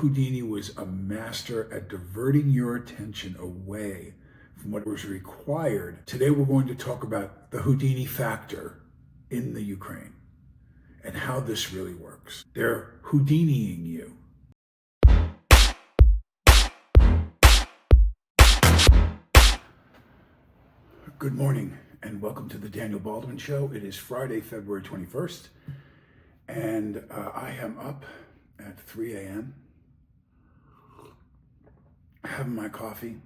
Houdini was a master at diverting your attention away from what was required. Today we're going to talk about the Houdini Factor in the Ukraine and how this really works. They're Houdiniing you. Good morning and welcome to the Daniel Baldwin Show. It is Friday, February 21st, and I am up at 3 a.m. having my coffee,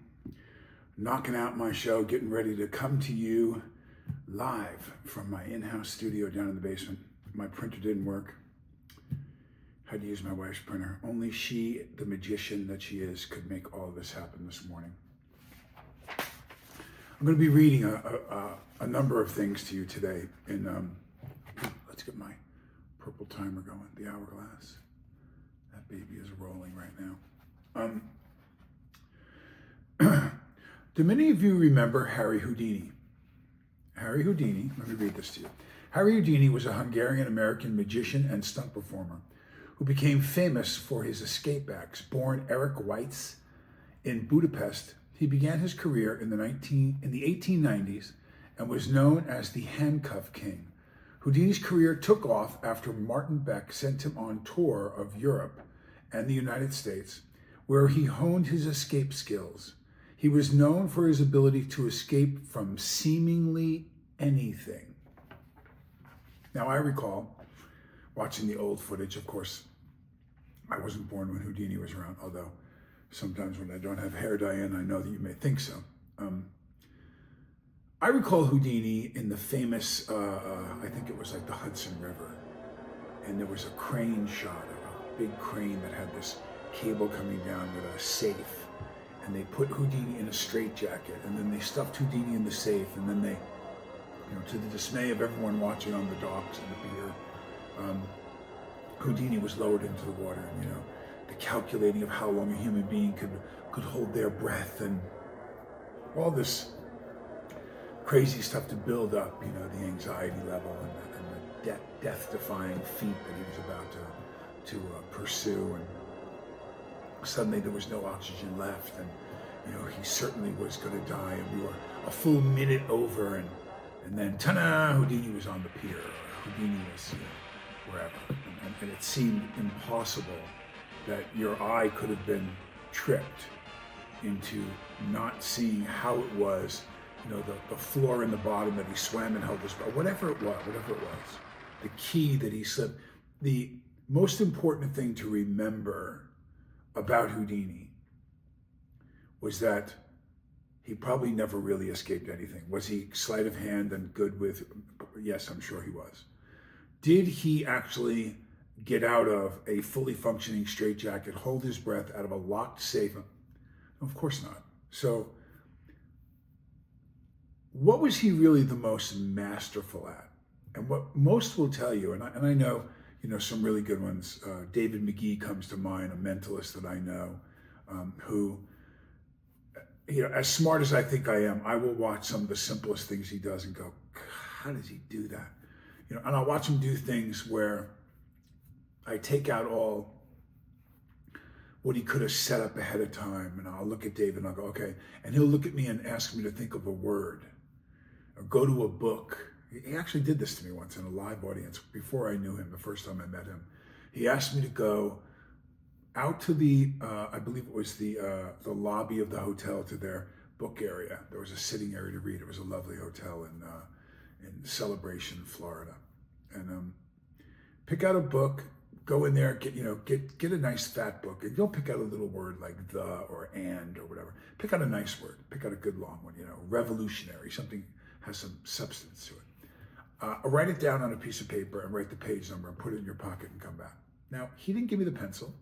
knocking out my show, getting ready to come to you live from my in-house studio down in the basement. My printer didn't work. Had to use my wife's printer. Only she, the magician that she is, could make all of this happen this morning. I'm going to be reading a number of things to you today. Let's get my purple timer going, the hourglass. That baby is rolling right now. Do many of you remember Harry Houdini? Harry Houdini, let me read this to you. Harry Houdini was a Hungarian-American magician and stunt performer who became famous for his escape acts. Born Eric Weitz in Budapest, he began his career in the 1890s and was known as the Handcuff King. Houdini's career took off after Martin Beck sent him on tour of Europe and the United States, where he honed his escape skills. He was known for his ability to escape from seemingly anything. Now, I recall watching the old footage. Of course, I wasn't born when Houdini was around, although sometimes when I don't have hair, Diane, I know that you may think so. I recall Houdini in the famous, I think it was like the Hudson River, and there was a crane shot, a big crane that had this cable coming down with a safe, and they put Houdini in a straitjacket, and then they stuffed Houdini in the safe, and then they, to the dismay of everyone watching on the docks and the pier, Houdini was lowered into the water, and the calculating of how long a human being could hold their breath, and all this crazy stuff to build up, the anxiety level and the death-defying feat that he was about to pursue. And suddenly there was no oxygen left, and he certainly was going to die. And we were a full minute over, and then ta-da! Houdini was on the pier. Houdini was wherever, and it seemed impossible that your eye could have been tricked into not seeing how it was, the floor in the bottom that he swam and held his breath, whatever it was, the key that he slipped. The most important thing to remember about Houdini was that he probably never really escaped anything. Was he sleight of hand and good with? Yes, I'm sure he was. Did he actually get out of a fully functioning straitjacket, hold his breath out of a locked safe? Of course not. So what was he really the most masterful at? And what most will tell you, and I know, some really good ones. David McGee comes to mind, a mentalist that I know, who, as smart as I think I am, I will watch some of the simplest things he does and go, how does he do that? And I'll watch him do things where I take out all what he could have set up ahead of time, and I'll look at David and I'll go, okay. And he'll look at me and ask me to think of a word or go to a book. He actually did this to me once in a live audience before I knew him, the first time I met him. He asked me to go out to the, I believe it was the lobby of the hotel, to their book area. There was a sitting area to read. It was a lovely hotel in Celebration, Florida. And pick out a book, go in there, get a nice fat book, and don't pick out a little word like the or and or whatever. Pick out a nice word. Pick out a good long one. Revolutionary, something has some substance to it. Write it down on a piece of paper and write the page number and put it in your pocket and come back. Now, he didn't give me the pencil.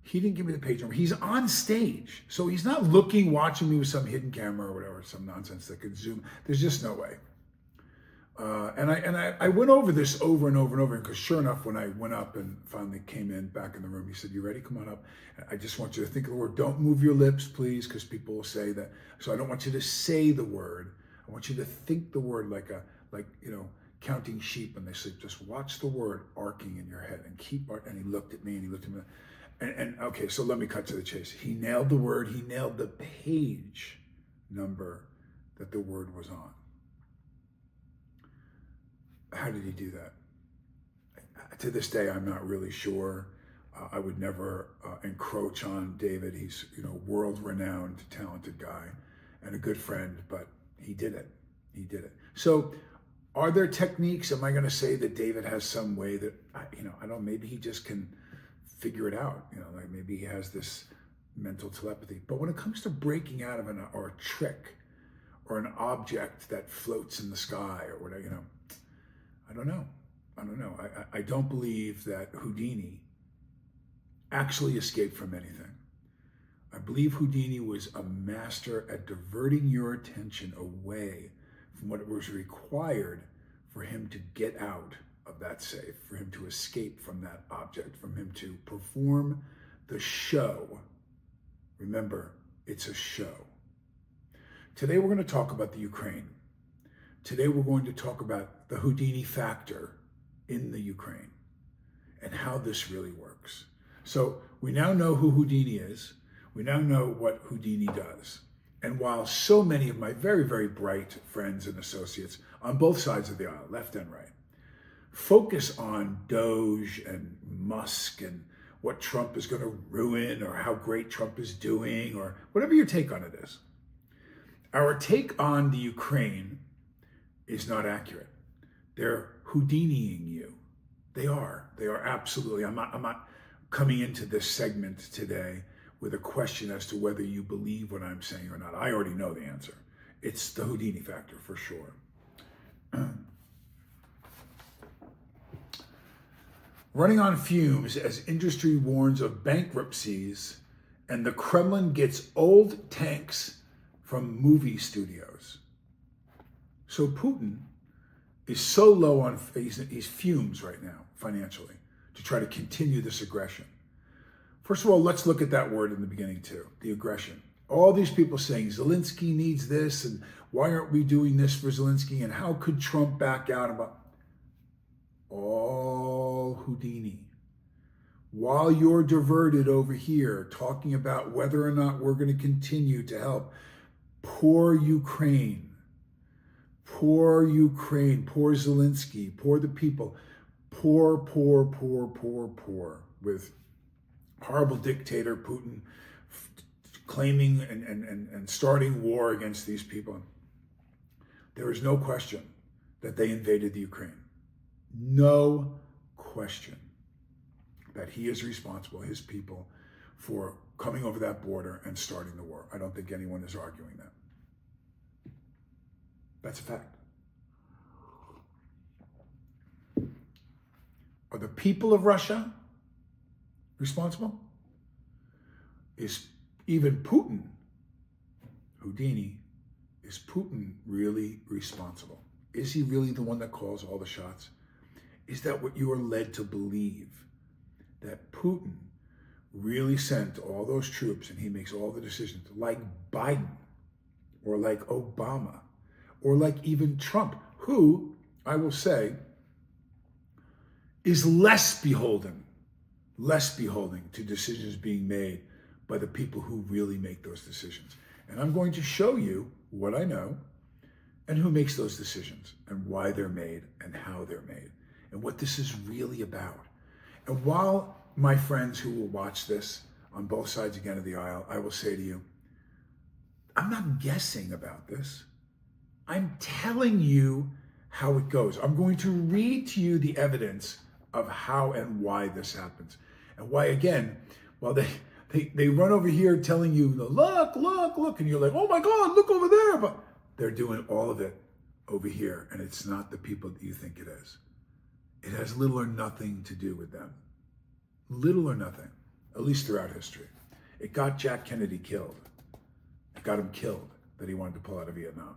He didn't give me the page number. He's on stage, so he's not watching me with some hidden camera or whatever, some nonsense that could zoom. There's just no way. And I went over this over and over and over, because sure enough, when I went up and finally came in back in the room, he said, "You ready? Come on up. I just want you to think of the word. Don't move your lips, please, because people will say that. So I don't want you to say the word. I want you to think the word like counting sheep when they sleep. Just watch the word arcing in your head and keep." And he looked at me and he looked at me. And okay, so let me cut to the chase. He nailed the word, he nailed the page number that the word was on. How did he do that? To this day, I'm not really sure. I would never encroach on David. He's, world-renowned, talented guy and a good friend, but he did it. He did it. So are there techniques? Am I going to say that David has some way that, I don't know, maybe he just can figure it out. Like maybe he has this mental telepathy. But when it comes to breaking out of or a trick or an object that floats in the sky or whatever, I don't know. I don't believe that Houdini actually escaped from anything. I believe Houdini was a master at diverting your attention away from what was required for him to get out of that safe, for him to escape from that object, from him to perform the show. Remember, it's a show. Today we're going to talk about the Ukraine. Today we're going to talk about the Houdini Factor in the Ukraine and how this really works. So we now know who Houdini is. We now know what Houdini does. And while so many of my very, very bright friends and associates on both sides of the aisle, left and right, focus on Doge and Musk and what Trump is going to ruin or how great Trump is doing or whatever your take on it is, our take on the Ukraine is not accurate. They're Houdiniing you. They are absolutely. I'm not coming into this segment today with a question as to whether you believe what I'm saying or not. I already know the answer. It's the Houdini factor for sure. Running on fumes as industry warns of bankruptcies and the Kremlin gets old tanks from movie studios. So Putin is so low on, he's fumes right now financially to try to continue this aggression. First of all, let's look at that word in the beginning too, the aggression. All these people saying Zelensky needs this and why aren't we doing this for Zelensky and how could Trump back out about all Houdini. While you're diverted over here talking about whether or not we're going to continue to help poor Ukraine, poor Zelensky, poor the people, poor, with horrible dictator Putin claiming and starting war against these people. There is no question that they invaded the Ukraine. No question that he is responsible, his people, for coming over that border and starting the war. I don't think anyone is arguing that. That's a fact. Are the people of Russia responsible? Is even Putin, Houdini, is Putin really responsible? Is he really the one that calls all the shots? Is that what you are led to believe? That Putin really sent all those troops and he makes all the decisions, like Biden or like Obama or like even Trump, who, I will say, is less beholden to decisions being made by the people who really make those decisions. And I'm going to show you what I know and who makes those decisions and why they're made and how they're made and what this is really about. And while my friends who will watch this on both sides again of the aisle, I will say to you, I'm not guessing about this. I'm telling you how it goes. I'm going to read to you the evidence of how and why this happens. And why, again, while they run over here telling you, look, and you're like, oh my God, look over there. But they're doing all of it over here, and it's not the people that you think it is. It has little or nothing to do with them. Little or nothing, at least throughout history. It got Jack Kennedy killed. It got him killed that he wanted to pull out of Vietnam.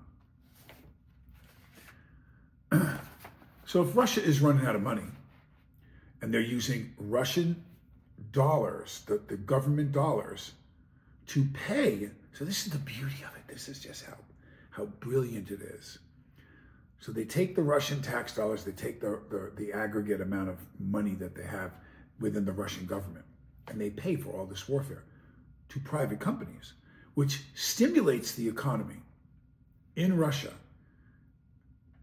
So if Russia is running out of money and they're using Russian dollars, the government dollars, to pay, so this is the beauty of it. This is just how brilliant it is. So they take the Russian tax dollars, they take the aggregate amount of money that they have within the Russian government, and they pay for all this warfare to private companies, which stimulates the economy in Russia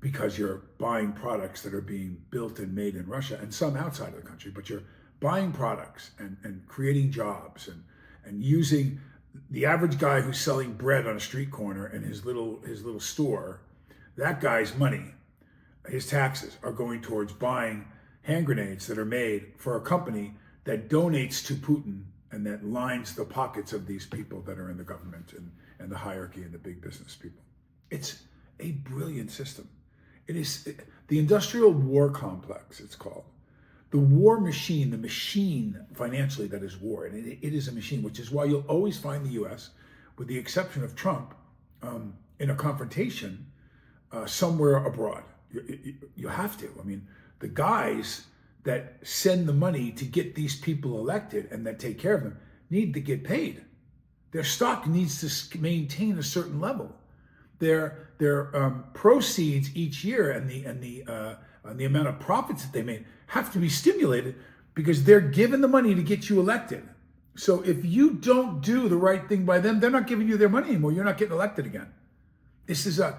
because you're buying products that are being built and made in Russia and some outside of the country, but you're buying products and creating jobs and using the average guy who's selling bread on a street corner in his little store. That guy's money, his taxes, are going towards buying hand grenades that are made for a company that donates to Putin and that lines the pockets of these people that are in the government and the hierarchy and the big business people. It's a brilliant system. It is the industrial war complex, it's called. The war machine, the machine financially that is war, and it is a machine, which is why you'll always find the US, with the exception of Trump, in a confrontation somewhere abroad. You have to. I mean, the guys that send the money to get these people elected and that take care of them need to get paid. Their stock needs to maintain a certain level. Their proceeds each year and the amount of profits that they made have to be stimulated because they're given the money to get you elected. So if you don't do the right thing by them, they're not giving you their money anymore. You're not getting elected again. This is a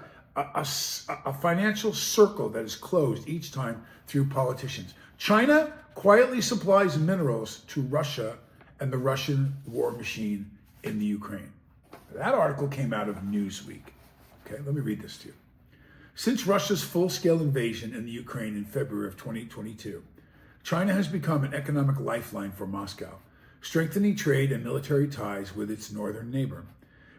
financial circle that is closed each time through politicians. China quietly supplies minerals to Russia and the Russian war machine in the Ukraine. That article came out of Newsweek. Okay, let me read this to you. Since Russia's full-scale invasion in the Ukraine in February of 2022, China has become an economic lifeline for Moscow, strengthening trade and military ties with its northern neighbor.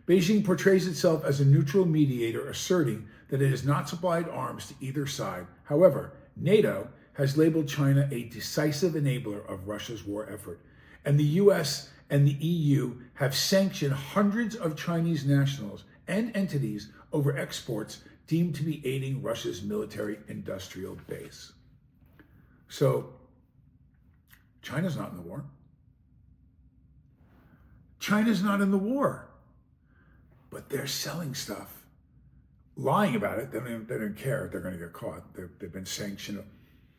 Beijing portrays itself as a neutral mediator, asserting that it has not supplied arms to either side. However, NATO has labeled China a decisive enabler of Russia's war effort, and the US and the EU have sanctioned hundreds of Chinese nationals and entities over exports deemed to be aiding Russia's military-industrial base. So, China's not in the war. China's not in the war. But they're selling stuff, lying about it. They don't care if they're going to get caught. They've been sanctioned.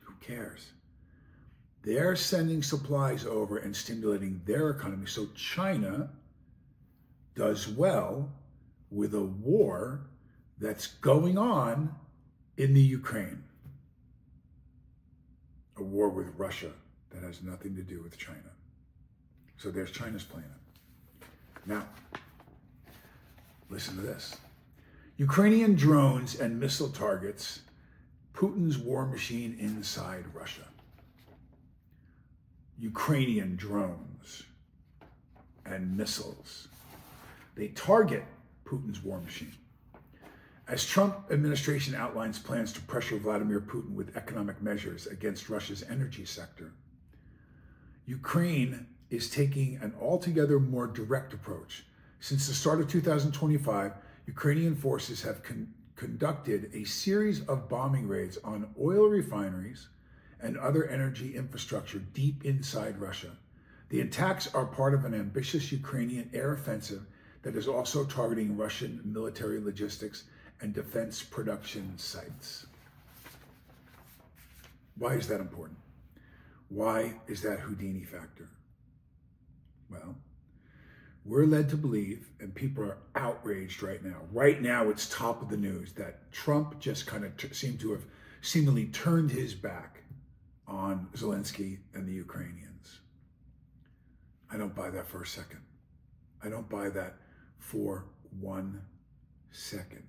Who cares? They're sending supplies over and stimulating their economy. So China does well with a war that's going on in the Ukraine. A war with Russia that has nothing to do with China. So there's China's plan. Now, listen to this. Ukrainian drones and missile targets Putin's war machine inside Russia. Ukrainian drones and missiles. They target Putin's war machine. As Trump administration outlines plans to pressure Vladimir Putin with economic measures against Russia's energy sector, Ukraine is taking an altogether more direct approach. Since the start of 2025, Ukrainian forces have conducted a series of bombing raids on oil refineries and other energy infrastructure deep inside Russia. The attacks are part of an ambitious Ukrainian air offensive that is also targeting Russian military logistics and defense production sites. Why is that important? Why is that Houdini factor? Well, we're led to believe, and people are outraged right now. Right now, it's top of the news that Trump just kind of seemed to have seemingly turned his back on Zelensky and the Ukrainians. I don't buy that for a second. I don't buy that for 1 second.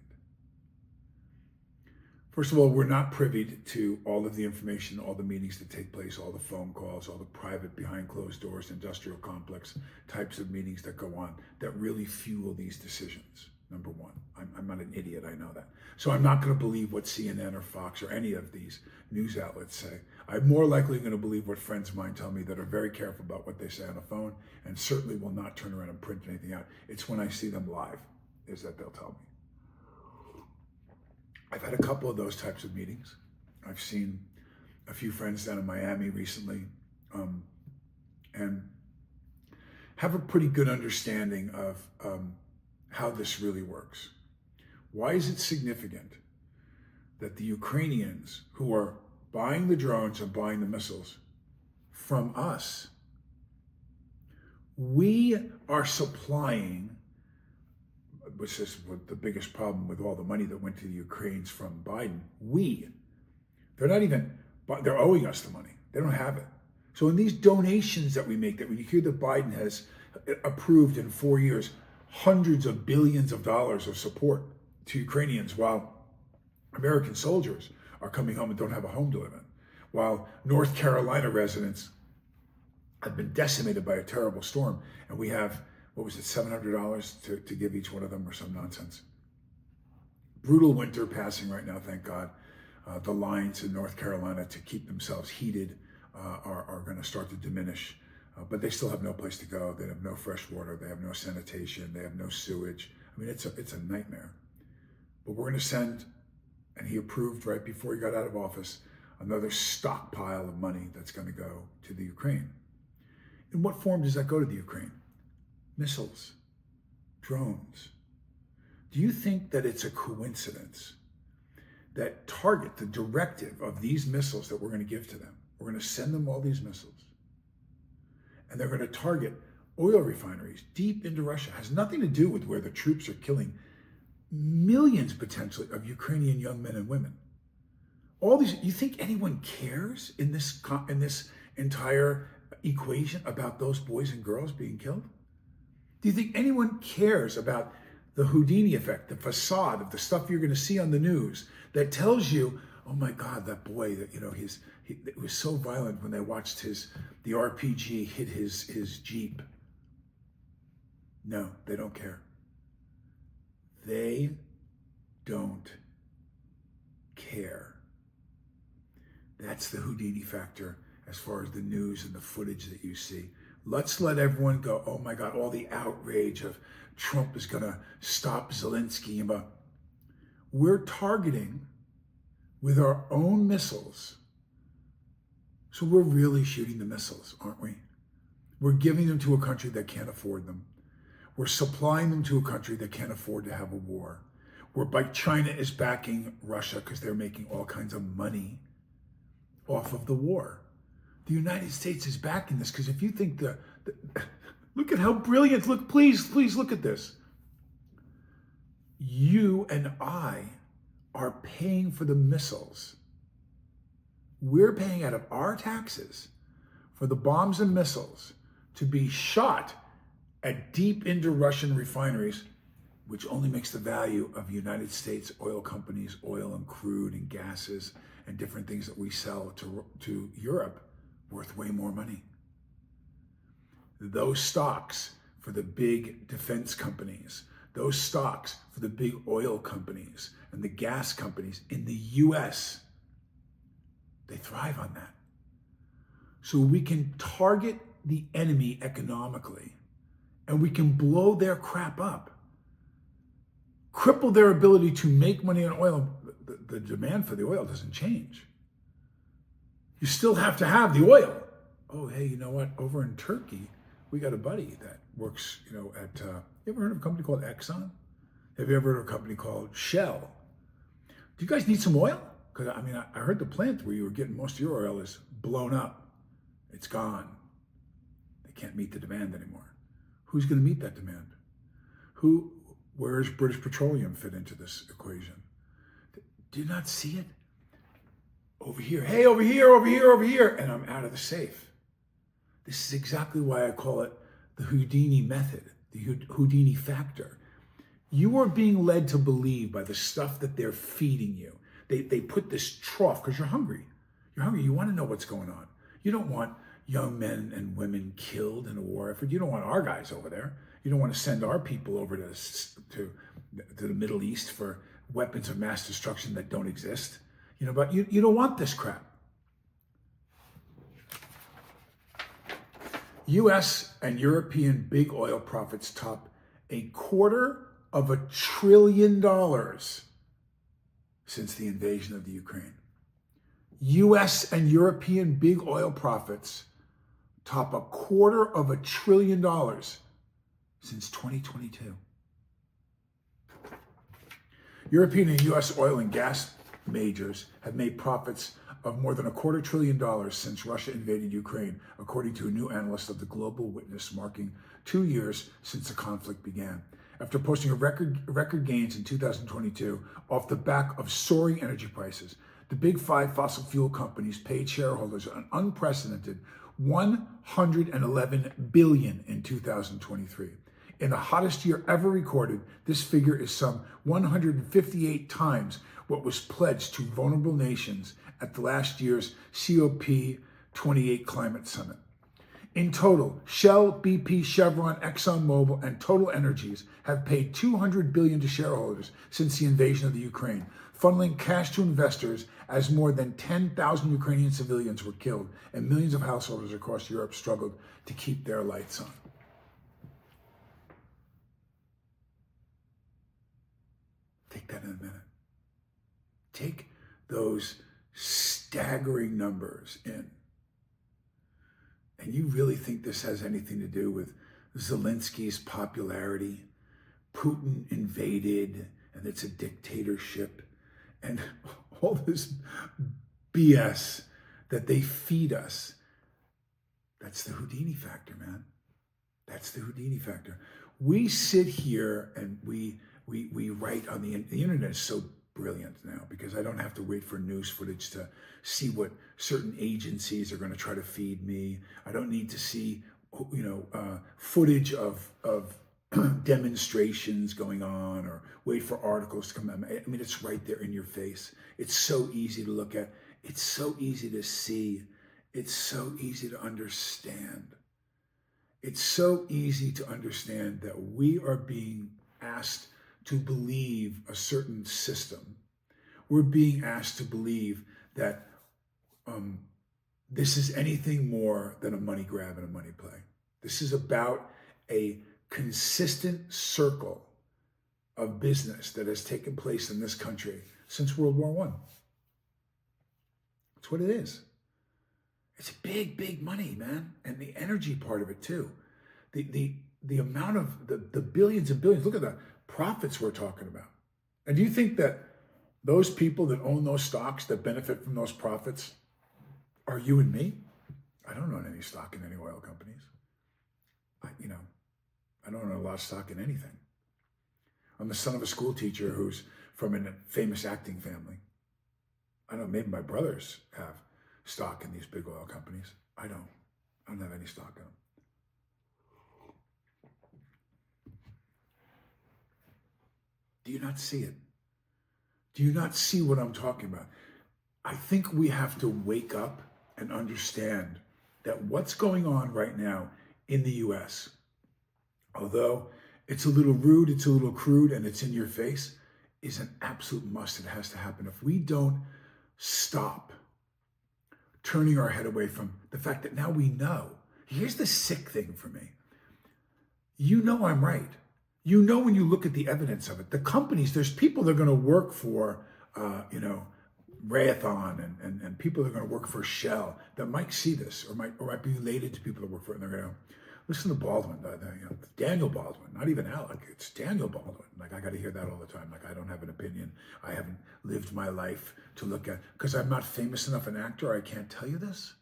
First of all, we're not privy to all of the information, all the meetings that take place, all the phone calls, all the private behind closed doors, industrial complex types of meetings that go on that really fuel these decisions. Number one, I'm not an idiot, I know that. So I'm not going to believe what CNN or Fox or any of these news outlets say. I'm more likely going to believe what friends of mine tell me that are very careful about what they say on the phone and certainly will not turn around and print anything out. It's when I see them live is that they'll tell me. I've had a couple of those types of meetings. I've seen a few friends down in Miami recently and have a pretty good understanding of how this really works. Why is it significant that the Ukrainians who are buying the drones and buying the missiles from us We are supplying, which is what the biggest problem with all the money that went to the Ukrainians from Biden. They're not even, they're owing us the money. They don't have it. So in these donations that we make, that when you hear that Biden has approved in 4 years, hundreds of billions of dollars of support to Ukrainians, while American soldiers are coming home and don't have a home to live in, while North Carolina residents have been decimated by a terrible storm, and we have, what was it, $700 to give each one of them, or some nonsense. Brutal winter passing right now, thank God. The lines in North Carolina to keep themselves heated are going to start to diminish, but they still have no place to go. They have no fresh water. They have no sanitation. They have no sewage. I mean, it's a nightmare. But we're going to send, and he approved right before he got out of office, another stockpile of money that's going to go to the Ukraine. In what form does that go to the Ukraine? Missiles, drones. Do you think that it's a coincidence that target, the directive of these missiles that we're going to give to them, we're going to send them all these missiles, and they're going to target oil refineries deep into Russia? It has nothing to do with where the troops are killing millions potentially of Ukrainian young men and women. All these, you think anyone cares in this entire equation about those boys and girls being killed? Do you think anyone cares about the Houdini effect, the facade of the stuff you're going to see on the news that tells you, oh my God, that boy, that it was so violent when they watched the RPG hit his Jeep. No, they don't care. They don't care. That's the Houdini factor as far as the news and the footage that you see. Let's let everyone go, oh my God, all the outrage of Trump is going to stop Zelensky. We're targeting with our own missiles. So we're really shooting the missiles, aren't we? We're giving them to a country that can't afford them. We're supplying them to a country that can't afford to have a war. China is backing Russia because they're making all kinds of money off of the war. The United States is backing this because if you think look at how brilliant, look, please look at this. You and I are paying for the missiles. We're paying out of our taxes for the bombs and missiles to be shot at deep into Russian refineries, which only makes the value of United States oil companies, oil and crude and gases and different things that we sell to Europe worth way more money. Those stocks for the big defense companies, those stocks for the big oil companies and the gas companies in the US, they thrive on that. So we can target the enemy economically and we can blow their crap up, cripple their ability to make money on oil. The demand for the oil doesn't change. You still have to have the oil. Oh, hey, you know what? Over in Turkey, we got a buddy that works, at, you ever heard of a company called Exxon? Have you ever heard of a company called Shell? Do you guys need some oil? Because, I heard the plant where you were getting most of your oil is blown up. It's gone. They can't meet the demand anymore. Who's going to meet that demand? Where does British Petroleum fit into this equation? Do you not see it? Over here, hey, over here, and I'm out of the safe. This is exactly why I call it the Houdini method, the Houdini factor. You are being led to believe by the stuff that they're feeding you. They put this trough because you're hungry. You're hungry. You want to know what's going on. You don't want young men and women killed in a war effort. You don't want our guys over there. You don't want to send our people over to the Middle East for weapons of mass destruction that don't exist. But you don't want this crap. US and European big oil profits top $250 billion since the invasion of the Ukraine. US and European big oil profits top $250 billion since 2022. European and US oil and gas majors have made profits of more than $250 billion since Russia invaded Ukraine, according to a new analyst of the Global Witness, marking 2 years since the conflict began. After posting a record gains in 2022 off the back of soaring energy prices, the big five fossil fuel companies paid shareholders an unprecedented $111 billion in 2023. In the hottest year ever recorded, this figure is some 158 times what was pledged to vulnerable nations at the last year's COP28 Climate Summit. In total, Shell, BP, Chevron, ExxonMobil, and Total Energies have paid $200 billion to shareholders since the invasion of the Ukraine, funneling cash to investors as more than 10,000 Ukrainian civilians were killed and millions of households across Europe struggled to keep their lights on. Take that in a minute. Take those staggering numbers in. And you really think this has anything to do with Zelensky's popularity? Putin invaded, and it's a dictatorship, and all this BS that they feed us. That's the Houdini factor, man. That's the Houdini factor. We sit here and we write on the internet is so brilliant now because I don't have to wait for news footage to see what certain agencies are going to try to feed me. I don't need to see, footage of demonstrations going on or wait for articles to come out. I mean, it's right there in your face. It's so easy to look at. It's so easy to see. It's so easy to understand. It's so easy to understand that we are being asked to believe a certain system. We're being asked to believe that this is anything more than a money grab and a money play. This is about a consistent circle of business that has taken place in this country since World War I. That's what it is. It's big, big money, man. And the energy part of it too. The amount of the billions and billions, look at the profits we're talking about. And do you think that those people that own those stocks that benefit from those profits are you and me? I don't own any stock in any oil companies. I don't own a lot of stock in anything. I'm the son of a school teacher who's from a famous acting family. I know maybe my brothers have stock in these big oil companies. I don't have any stock in them. Do you not see it? Do you not see what I'm talking about? I think we have to wake up and understand that what's going on right now in the US, although it's a little rude, it's a little crude, and it's in your face, is an absolute must. It has to happen. If we don't stop turning our head away from the fact that now we know. Here's the sick thing for me. You know I'm right. You know when you look at the evidence of it. The companies, there's people that are going to work for, Raytheon and people that are going to work for Shell that might see this or might be related to people that work for it. And they're going to listen to Baldwin, Daniel Baldwin, not even Alec. It's Daniel Baldwin. Like, I got to hear that all the time. Like, I don't have an opinion. I haven't lived my life to look at, because I'm not famous enough an actor. I can't tell you this.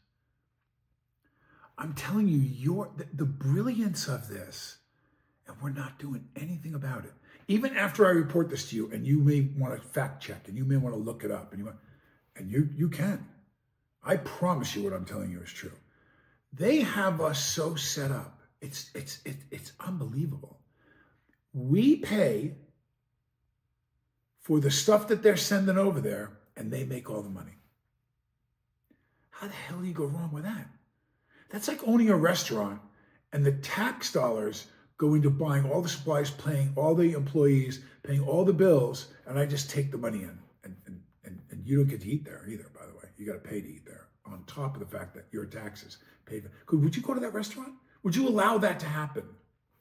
I'm telling you the brilliance of this, and we're not doing anything about it. Even after I report this to you, and you may want to fact check, and you may want to look it up, and you can. I promise you what I'm telling you is true. They have us so set up. It's unbelievable. We pay for the stuff that they're sending over there, and they make all the money. How the hell do you go wrong with that? That's like owning a restaurant, and the tax dollars go into buying all the supplies, paying all the employees, paying all the bills, and I just take the money in. And you don't get to eat there either, by the way. You got to pay to eat there, on top of the fact that your taxes pay. Would you go to that restaurant? Would you allow that to happen?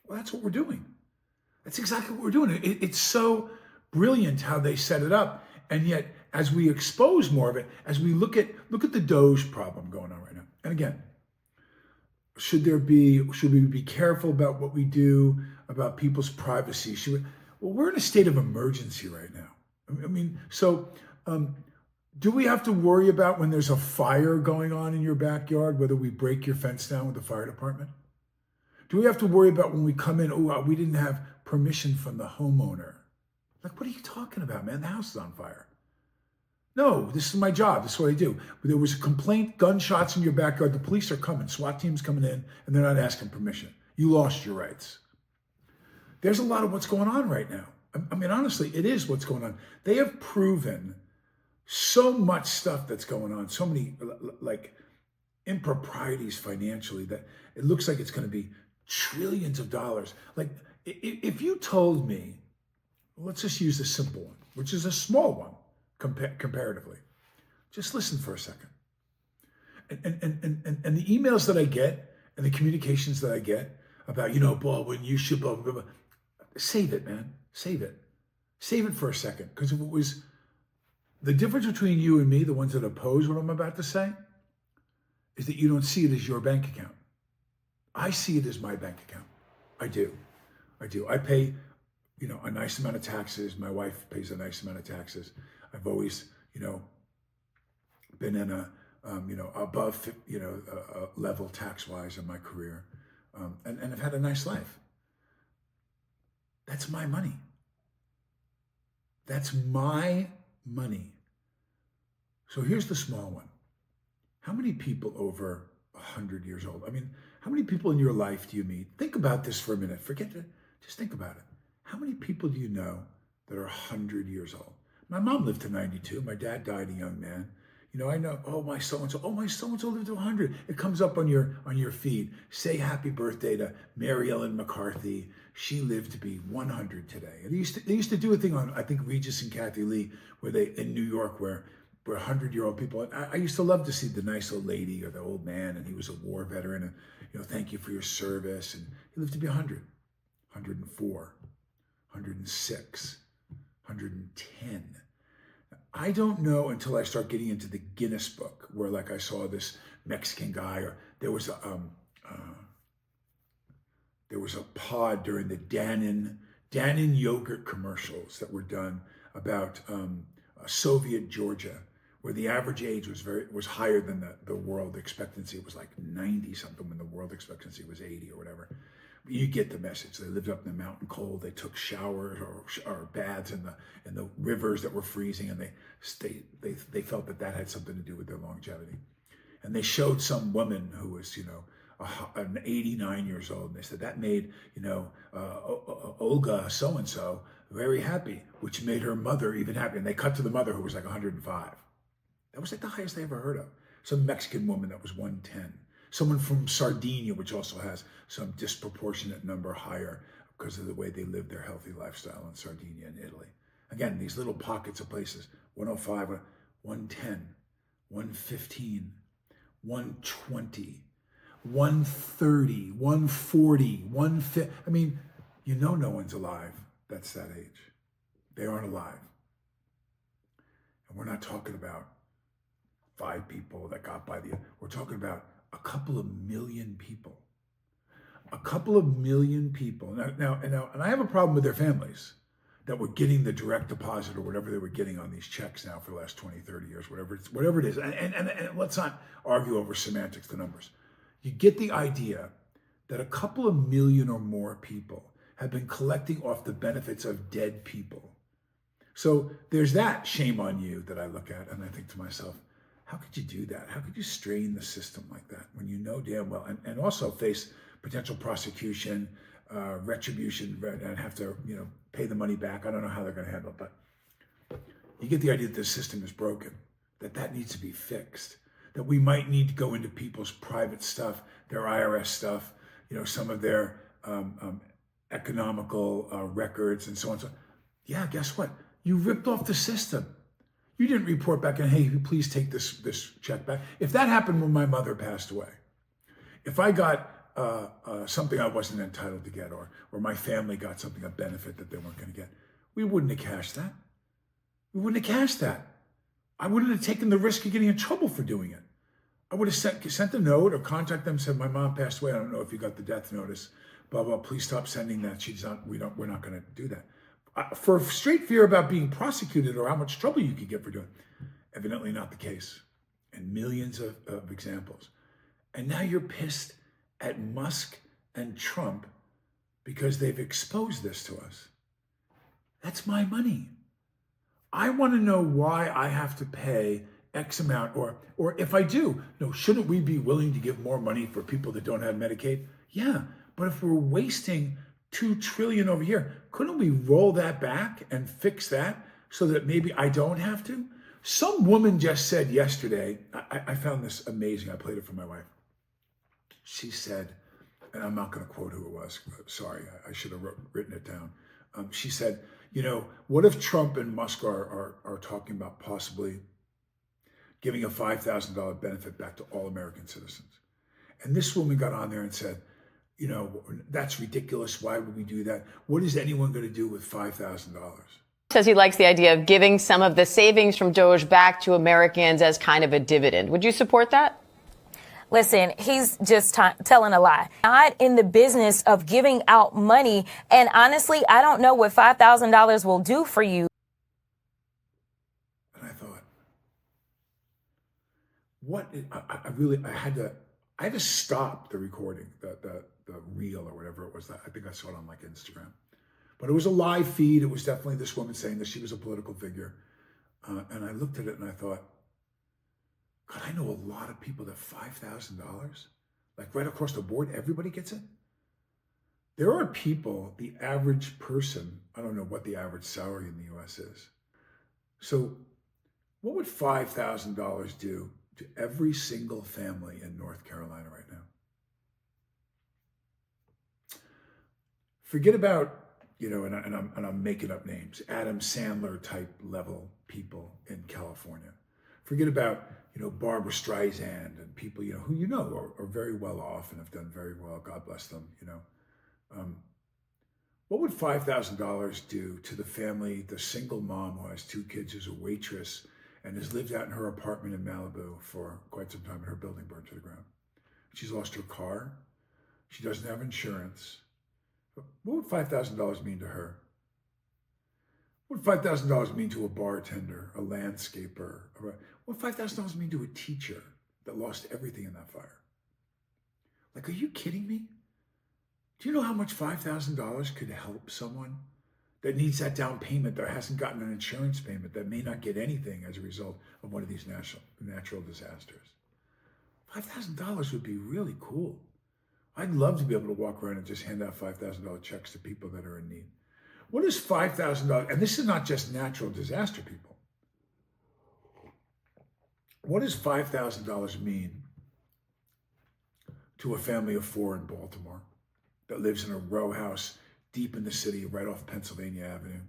Well, that's what we're doing. That's exactly what we're doing. It's so brilliant how they set it up. And yet, as we expose more of it, as we look at the Doge problem going on right now. And again, should we be careful about what we do, about people's privacy? Well, we're in a state of emergency right now. Do we have to worry about when there's a fire going on in your backyard, whether we break your fence down with the fire department? Do we have to worry about when we come in, we didn't have permission from the homeowner? Like, what are you talking about, man? The house is on fire. No, this is my job. This is what I do. There was a complaint, gunshots in your backyard. The police are coming. SWAT team's coming in, and they're not asking permission. You lost your rights. There's a lot of what's going on right now. I mean, honestly, it is what's going on. They have proven so much stuff that's going on, so many like improprieties financially that it looks like it's going to be trillions of dollars. Like, if you told me, let's just use the simple one, which is a small one comparatively. Just listen for a second. And the emails that I get and the communications that I get about, Baldwin, you should blah, blah, blah. Save it, man. Save it. Save it for a second. Because if it was the difference between you and me, the ones that oppose what I'm about to say, is that you don't see it as your bank account. I see it as my bank account. I do. I pay, a nice amount of taxes. My wife pays a nice amount of taxes. I've always, been in a, above, level tax-wise in my career. And I've had a nice life. That's my money. That's my money. So here's the small one. How many people over 100 years old? I mean, how many people in your life do you meet? Think about this for a minute. Forget it. Just think about it. How many people do you know that are 100 years old? My mom lived to 92. My dad died a young man. I know, my so-and-so lived to 100. It comes up on your feed. Say happy birthday to Mary Ellen McCarthy. She lived to be 100 today. And they used to do a thing on, I think, Regis and Kathy Lee, in New York, where 100-year-old people. I used to love to see the nice old lady or the old man, and he was a war veteran, and thank you for your service. And he lived to be 100, 104, 106, 110. I don't know until I start getting into the Guinness book, where like I saw this Mexican guy, or there was a pod during the Dannon yogurt commercials that were done about Soviet Georgia, where the average age was higher than the world expectancy. It was like 90 something when the world expectancy was 80 or whatever. You get the message. They lived up in the mountain cold. They took showers or baths in the rivers that were freezing, and they felt that had something to do with their longevity. And they showed some woman who was, an 89 years old, and they said that made, Olga so-and-so very happy, which made her mother even happy. And they cut to the mother, who was like 105. That was like the highest they ever heard of. Some Mexican woman that was 110. Someone from Sardinia, which also has some disproportionate number higher because of the way they live their healthy lifestyle in Sardinia and Italy. Again, these little pockets of places, 105, 110, 115, 120, 130, 140, 150. I mean, no one's alive that's that age. They aren't alive. And we're not talking about 5 people that got by we're talking about a couple of million people. A couple of million people. Now, and I have a problem with their families that were getting the direct deposit or whatever they were getting on these checks now for the last 20, 30 years, whatever it is. And let's not argue over semantics, the numbers. You get the idea that a couple of million or more people have been collecting off the benefits of dead people. So there's that shame on you that I look at, and I think to myself, how could you do that? How could you strain the system like that when you know damn well, and also face potential prosecution, retribution, and have to pay the money back? I don't know how they're going to handle it, but you get the idea that the system is broken, that needs to be fixed, that we might need to go into people's private stuff, their IRS stuff, some of their economical records and so on. So, yeah, guess what? You ripped off the system. You didn't report back and, hey, please take this check back. If that happened when my mother passed away, if I got something I wasn't entitled to get, or my family got something, a benefit that they weren't going to get, we wouldn't have cashed that. We wouldn't have cashed that. I wouldn't have taken the risk of getting in trouble for doing it. I would have sent a note or contact them, said, my mom passed away. I don't know if you got the death notice. Blah, blah, please stop sending that. We're not going to do that. For straight fear about being prosecuted or how much trouble you could get for doing it. Evidently not the case. And millions of examples. And now you're pissed at Musk and Trump because they've exposed this to us. That's my money. I want to know why I have to pay X amount, or if I do, no, shouldn't we be willing to give more money for people that don't have Medicaid? Yeah, but if we're wasting $2 trillion over here, couldn't we roll that back and fix that so that maybe I don't have to? Some woman just said yesterday, I found this amazing. I played it for my wife. She said, and I'm not going to quote who it was. Sorry, I should have written it down. She said, what if Trump and Musk are talking about possibly giving a $5,000 benefit back to all American citizens? And this woman got on there and said, that's ridiculous. Why would we do that? What is anyone going to do with $5,000? Says he likes the idea of giving some of the savings from Doge back to Americans as kind of a dividend. Would you support that? Listen, he's just telling a lie. Not in the business of giving out money. And honestly, I don't know what $5,000 will do for you. And I thought, I had to stop the recording, the reel or whatever it was. I think I saw it on like Instagram. But it was a live feed. It was definitely this woman saying that she was a political figure. And I looked at it and I thought, God, I know a lot of people that $5,000, like right across the board, everybody gets it. There are people, the average person, I don't know what the average salary in the US is. So what would $5,000 do to every single family in North Carolina right now? Forget about, and I'm making up names, Adam Sandler type level people in California. Forget about, Barbara Streisand and people, who are very well off and have done very well. God bless them, What would $5,000 do to the family, the single mom who has 2 kids, who's a waitress, and has lived out in her apartment in Malibu for quite some time, and her building burned to the ground? She's lost her car. She doesn't have insurance. What would $5,000 mean to her? What would $5,000 mean to a bartender, a landscaper? What would $5,000 mean to a teacher that lost everything in that fire? Like, are you kidding me? Do you know how much $5,000 could help someone that needs that down payment, that hasn't gotten an insurance payment, that may not get anything as a result of one of these natural disasters? $5,000 would be really cool. I'd love to be able to walk around and just hand out $5,000 checks to people that are in need. What is $5,000? And this is not just natural disaster people. What does $5,000 mean to a family of 4 in Baltimore that lives in a row house deep in the city right off Pennsylvania Avenue?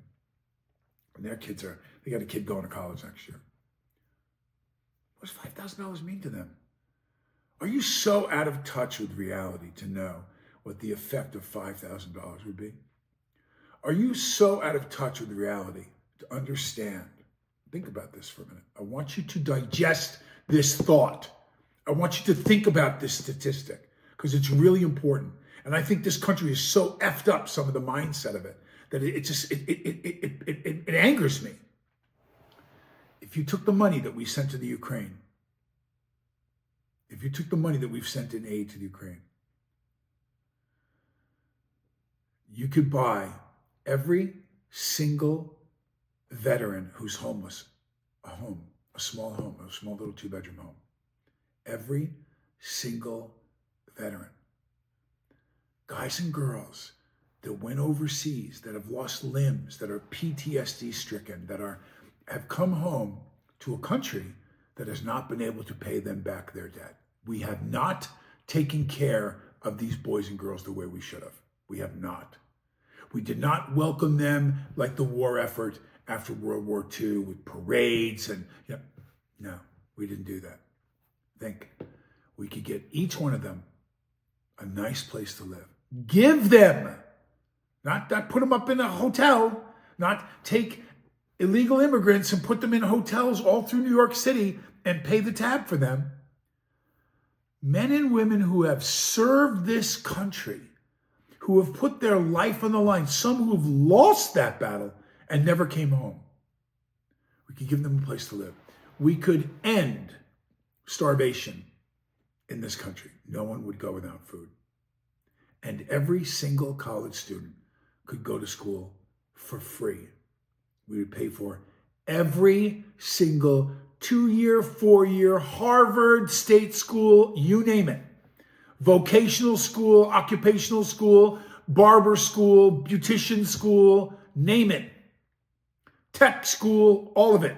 And their kids they got a kid going to college next year. What does $5,000 mean to them? Are you so out of touch with reality to know what the effect of $5,000 would be? Are you so out of touch with reality to understand? Think about this for a minute. I want you to digest this thought. I want you to think about this statistic because it's really important. And I think this country is so effed up, some of the mindset of it, that it angers me. If you took the money that we sent to the Ukraine, if you took the money that we've sent in aid to the Ukraine, you could buy every single veteran who's homeless a small little 2-bedroom home. Every single veteran. Guys and girls that went overseas, that have lost limbs, that are PTSD stricken, that have come home to a country that has not been able to pay them back their debt. We have not taken care of these boys and girls the way we should have. We have not. We did not welcome them like the war effort after World War II with parades and, no, we didn't do that. Think we could get each one of them a nice place to live. Give them, not put them up in a hotel, not take illegal immigrants and put them in hotels all through New York City and pay the tab for them. Men and women who have served this country, who have put their life on the line, some who have lost that battle and never came home. We could give them a place to live. we could end starvation in this country. No one would go without food. And every single college student could go to school for free. We would pay for every single 2-year, 4-year, Harvard, state school, you name it. Vocational school, occupational school, barber school, beautician school, name it. Tech school, all of it.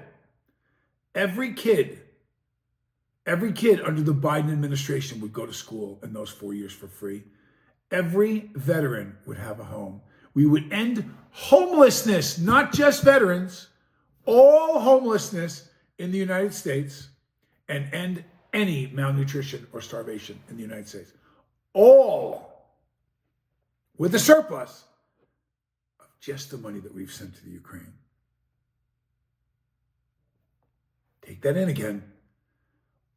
Every kid under the Biden administration would go to school in those 4 years for free. Every veteran would have a home. We would end homelessness, not just veterans, all homelessness in the United States, and end any malnutrition or starvation in the United States. All with a surplus of just the money that we've sent to the Ukraine. Take that in again.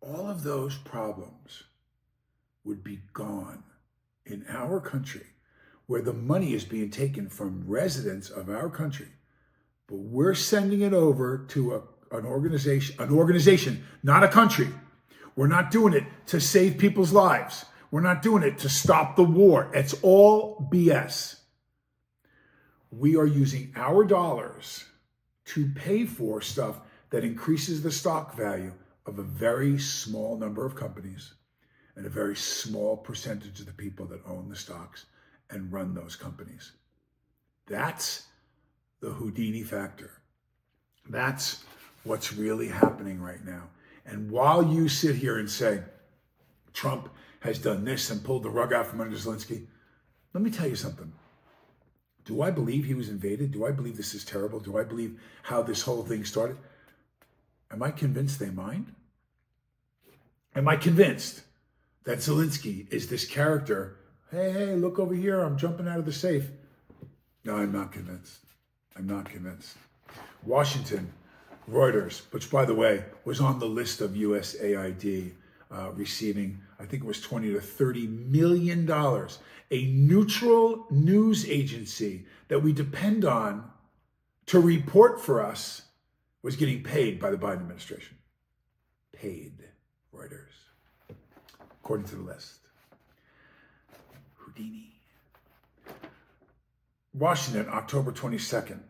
All of those problems would be gone in our country, where the money is being taken from residents of our country, but we're sending it over to an organization, not a country. We're not doing it to save people's lives. We're not doing it to stop the war. It's all BS. We are using our dollars to pay for stuff that increases the stock value of a very small number of companies and a very small percentage of the people that own the stocks and run those companies. That's the Houdini Factor. That's what's really happening right now. And while you sit here and say, Trump has done this and pulled the rug out from under Zelensky, let me tell you something. Do I believe he was invaded? Do I believe this is terrible? Do I believe how this whole thing started? Am I convinced they mind? Am I convinced that Zelensky is this character? Hey, look over here, I'm jumping out of the safe. No, I'm not convinced. I'm not convinced. Washington, Reuters, which by the way, was on the list of USAID receiving, I think it was $20 to $30 million. A neutral news agency that we depend on to report for us was getting paid by the Biden administration. Paid, Reuters, according to the list. Houdini. Washington, October 22nd.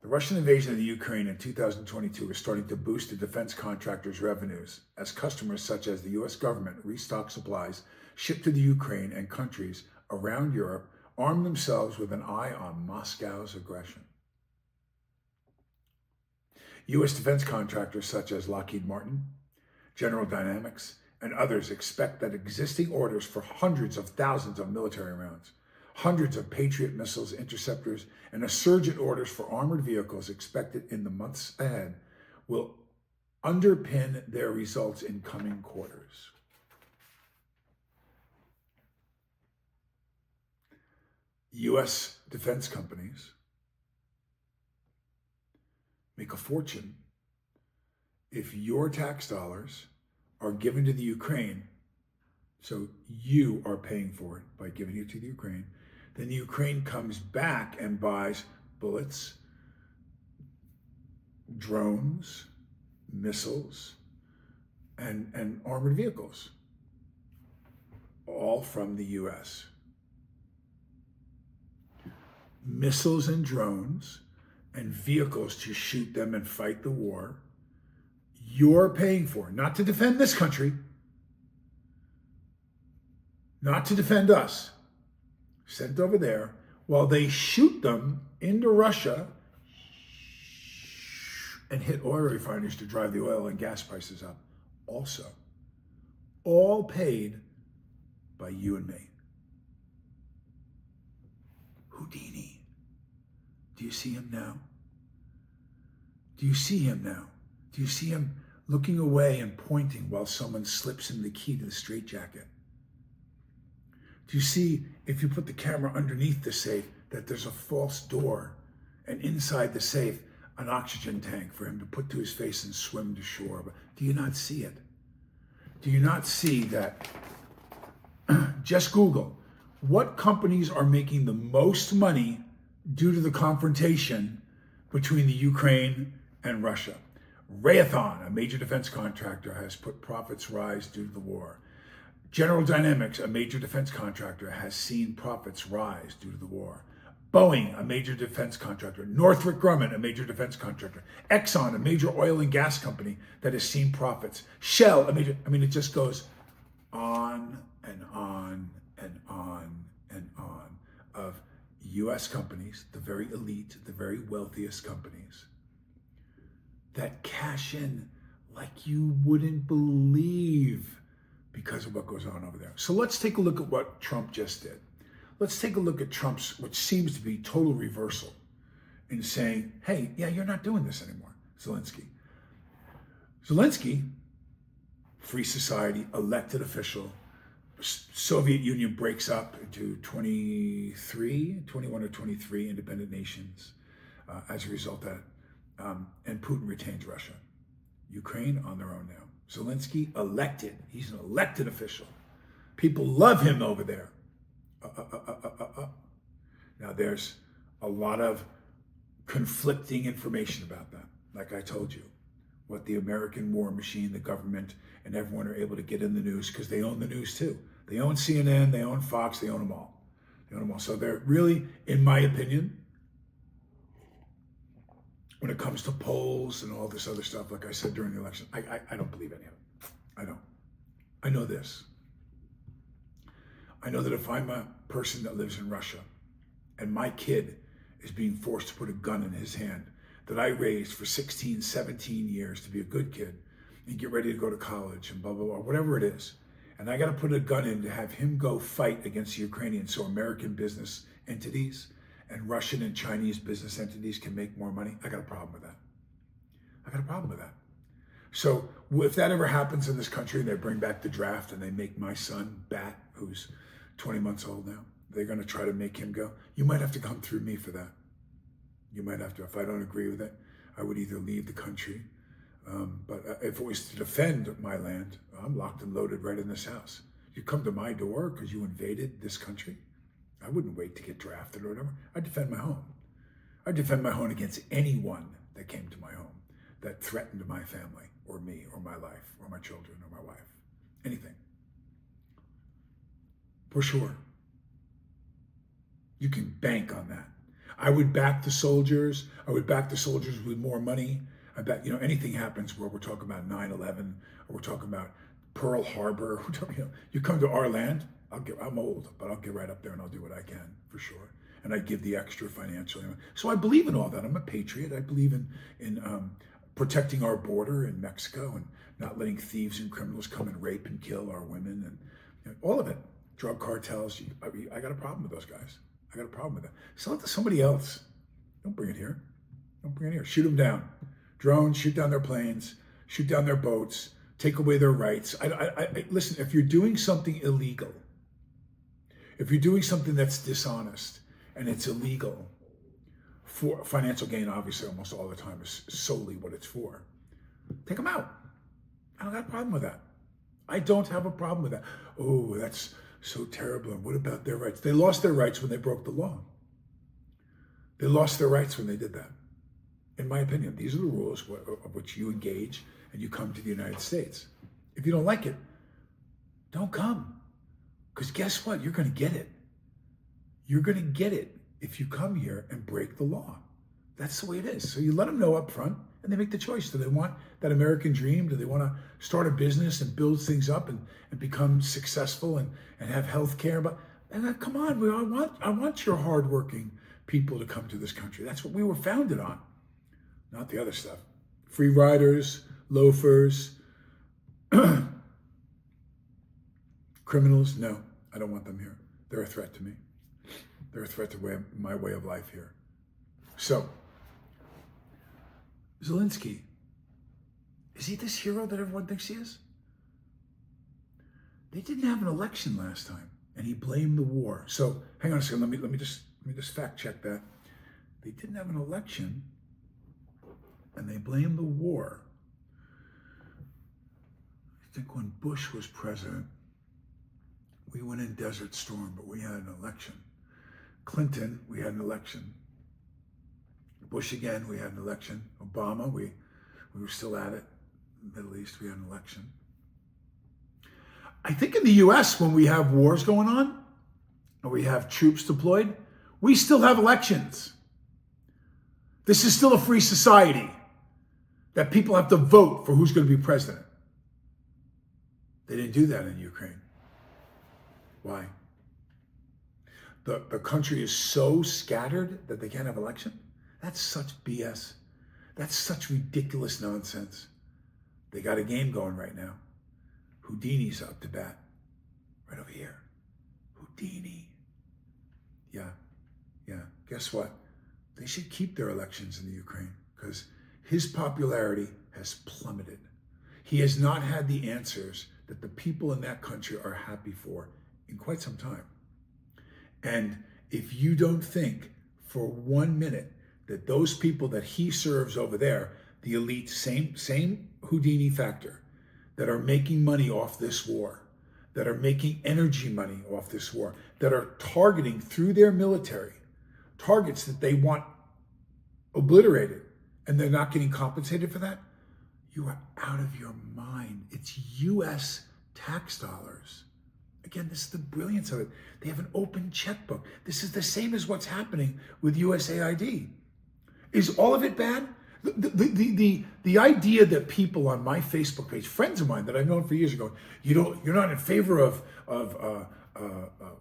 The Russian invasion of the Ukraine in 2022 is starting to boost the defense contractors' revenues as customers such as the U.S. government restock supplies shipped to the Ukraine and countries around Europe arm themselves with an eye on Moscow's aggression. U.S. defense contractors such as Lockheed Martin, General Dynamics, and others expect that existing orders for hundreds of thousands of military rounds, hundreds of Patriot missiles, interceptors, and a surge in orders for armored vehicles expected in the months ahead will underpin their results in coming quarters. U.S. defense companies make a fortune if your tax dollars are given to the Ukraine, so you are paying for it by giving it to the Ukraine, then the Ukraine comes back and buys bullets, drones, missiles, and armored vehicles, all from the U.S. Missiles and drones and vehicles to shoot them and fight the war, you're paying for, not to defend this country, not to defend us, sent over there, while they shoot them into Russia and hit oil refineries to drive the oil and gas prices up. Also, all paid by you and me. Houdini. Do you see him now? Do you see him now? Do you see him looking away and pointing while someone slips him the key to the straitjacket? Do you see, if you put the camera underneath the safe, that there's a false door, and inside the safe, an oxygen tank for him to put to his face and swim to shore? But do you not see it? Do you not see that? Just Google, what companies are making the most money due to the confrontation between the Ukraine and Russia? Raytheon, a major defense contractor, has put profits rise due to the war. General Dynamics, a major defense contractor, has seen profits rise due to the war. Boeing, a major defense contractor. Northrop Grumman, a major defense contractor. Exxon, a major oil and gas company that has seen profits. Shell, it just goes on and on and on and on of U.S. companies, the very elite, the very wealthiest companies, that cash in like you wouldn't believe because of what goes on over there. So let's take a look at what Trump just did. Let's take a look at Trump's, what seems to be total reversal in saying, hey, yeah, you're not doing this anymore, Zelensky. Zelensky, free society, elected official, Soviet Union breaks up into 21 or 23 independent nations as a result of that. And Putin retains Russia. Ukraine on their own now. Zelensky elected. He's an elected official. People love him over there. Now there's a lot of conflicting information about that. Like I told you, what the American war machine, the government, and everyone are able to get in the news because they own the news too. They own CNN, they own Fox, they own them all. So they're really, in my opinion, when it comes to polls and all this other stuff, like I said during the election, I don't believe any of it. I don't. I know this. I know that if I'm a person that lives in Russia and my kid is being forced to put a gun in his hand that I raised for 16, 17 years to be a good kid and get ready to go to college and blah, blah, blah, whatever it is, and I got to put a gun in to have him go fight against the Ukrainians so American business entities and Russian and Chinese business entities can make more money, I got a problem with that. So if that ever happens in this country and they bring back the draft and they make my son, Bat, who's 20 months old now, they're going to try to make him go, you might have to come through me for that. You might have to. If I don't agree with it, I would either leave the country. But if it was to defend my land, I'm locked and loaded right in this house. You come to my door because you invaded this country, I wouldn't wait to get drafted or whatever. I'd defend my home. I'd defend my home against anyone that came to my home that threatened my family or me or my life or my children or my wife. Anything. For sure. You can bank on that. I would back the soldiers. I would back the soldiers with more money. I bet, anything happens where we're talking about 9/11 or we're talking about Pearl Harbor. You come to our land, I'm old, but I'll get right up there and I'll do what I can for sure. And I give the extra financially. So I believe in all that. I'm a patriot. I believe in protecting our border in Mexico and not letting thieves and criminals come and rape and kill our women and all of it. Drug cartels. I got a problem with those guys. I got a problem with that. Sell it to somebody else. Don't bring it here. Shoot them down. Drones, shoot down their planes, shoot down their boats, take away their rights. Listen, if you're doing something illegal, if you're doing something that's dishonest and it's illegal for financial gain, obviously almost all the time is solely what it's for, take them out. I don't got a problem with that. I don't have a problem with that. Oh, that's so terrible. And what about their rights? They lost their rights when they broke the law. They lost their rights when they did that. In my opinion, these are the rules of which you engage and you come to the United States. If you don't like it, don't come. Because guess what? You're going to get it. You're going to get it if you come here and break the law. That's the way it is. So you let them know up front and they make the choice. Do they want that American dream? Do they want to start a business and build things up and become successful and have health care? But come on, I want your hardworking people to come to this country. That's what we were founded on. Not the other stuff. Free riders, loafers, criminals. No, I don't want them here. They're a threat to me. They're a threat to my way of life here. So, Zelensky, is he this hero that everyone thinks he is? They didn't have an election last time, and he blamed the war. So, hang on a second. Let me just fact check that. They didn't have an election, and they blamed the war. I think when Bush was president, we went in Desert Storm, but we had an election. Clinton, we had an election. Bush again, we had an election. Obama, we We were still at it. Middle East, we had an election. I think in the US, when we have wars going on, or we have troops deployed, we still have elections. This is still a free society that people have to vote for who's going to be president. They didn't do that in Ukraine. Why? The country is so scattered that they can't have election? That's such BS. That's such ridiculous nonsense. They got a game going right now. Houdini's up to bat. Right over here. Houdini. Yeah. Guess what? They should keep their elections in the Ukraine because his popularity has plummeted. He has not had the answers that the people in that country are happy for in quite some time. And if you don't think for 1 minute that those people that he serves over there, the elite, same Houdini Factor, that are making money off this war, that are making energy money off this war, that are targeting through their military, targets that they want obliterated, and they're not getting compensated for that, you are out of your mind. It's U.S. tax dollars. Again, this is the brilliance of it. They have an open checkbook. This is the same as what's happening with USAID. Is all of it bad? The idea that people on my Facebook page, friends of mine that I've known for years, are going, you're not in favor of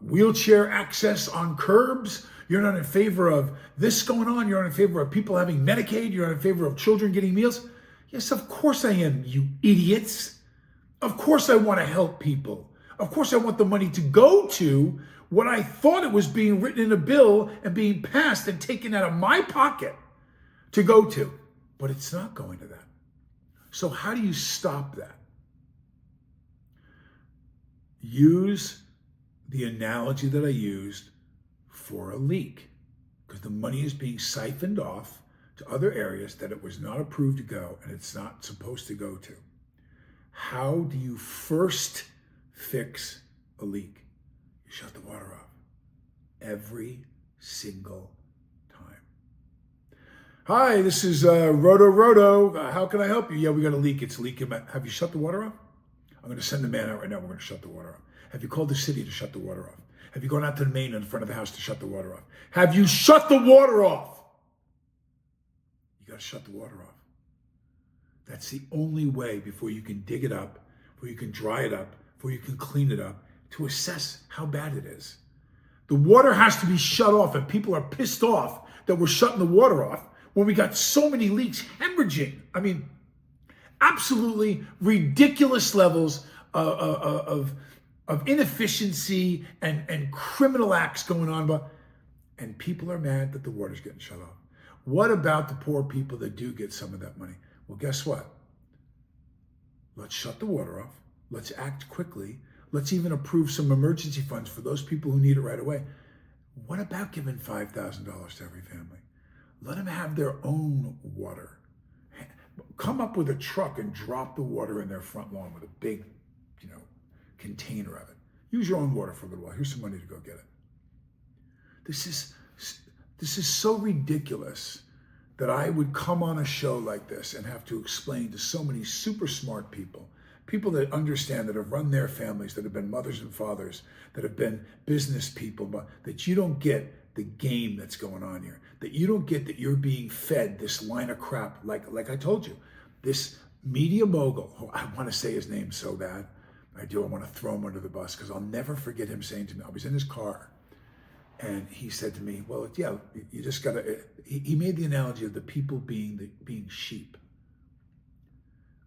wheelchair access on curbs. You're not in favor of this going on. You're not in favor of people having Medicaid. You're not in favor of children getting meals. Yes, of course I am, you idiots. Of course I want to help people. Of course I want the money to go to what I thought it was being written in a bill and being passed and taken out of my pocket to go to. But it's not going to that. So how do you stop that? Use the analogy that I used for a leak, because the money is being siphoned off to other areas that it was not approved to go and it's not supposed to go to. How do you first fix a leak? You shut the water off every single time. Hi, this is Roto. How can I help you? Yeah, we got a leak. It's leaking. Have you shut the water off? I'm going to send the man out right now. We're going to shut the water off. Have you called the city to shut the water off? Have you gone out to the main in front of the house to shut the water off? Have you shut the water off? You got to shut the water off. That's the only way before you can dig it up, before you can dry it up, before you can clean it up, to assess how bad it is. The water has to be shut off, and people are pissed off that we're shutting the water off when we got so many leaks hemorrhaging. I mean, absolutely ridiculous levels of inefficiency and criminal acts going on. And people are mad that the water's getting shut off. What about the poor people that do get some of that money? Well, guess what? Let's shut the water off. Let's act quickly. Let's even approve some emergency funds for those people who need it right away. What about giving $5,000 to every family? Let them have their own water. Come up with a truck and drop the water in their front lawn with a big, container of it. Use your own water for a little while. Here's some money to go get it. This is so ridiculous that I would come on a show like this and have to explain to so many super smart people that understand, that have run their families, that have been mothers and fathers, that have been business people, but that you don't get the game that's going on here, that you don't get that you're being fed this line of crap, like I told you, this media mogul, I want to say his name so bad, I do, I want to throw him under the bus, because I'll never forget him saying to me, I was in his car, and he said to me, well, yeah, you just got to, he made the analogy of the people being sheep.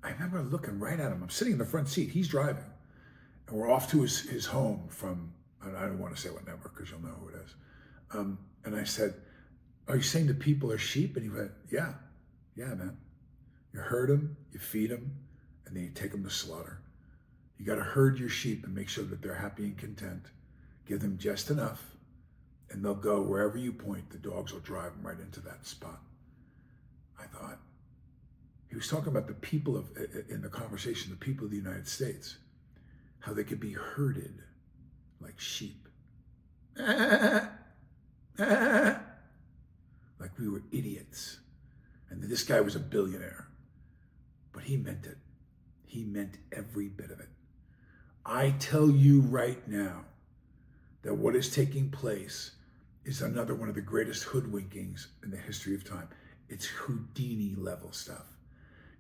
I remember looking right at him. I'm sitting in the front seat. He's driving. And we're off to his home from, I don't want to say what network because you'll know who it is. And I said, are you saying the people are sheep? And he went, yeah, man. You herd them, you feed them, and then you take them to slaughter. You got to herd your sheep and make sure that they're happy and content. Give them just enough, and they'll go wherever you point. The dogs will drive them right into that spot. I thought, he was talking about the people in the conversation, the people of the United States, how they could be herded like sheep. Like we were idiots. And this guy was a billionaire. But he meant it. He meant every bit of it. I tell you right now that what is taking place is another one of the greatest hoodwinkings in the history of time. It's Houdini level stuff.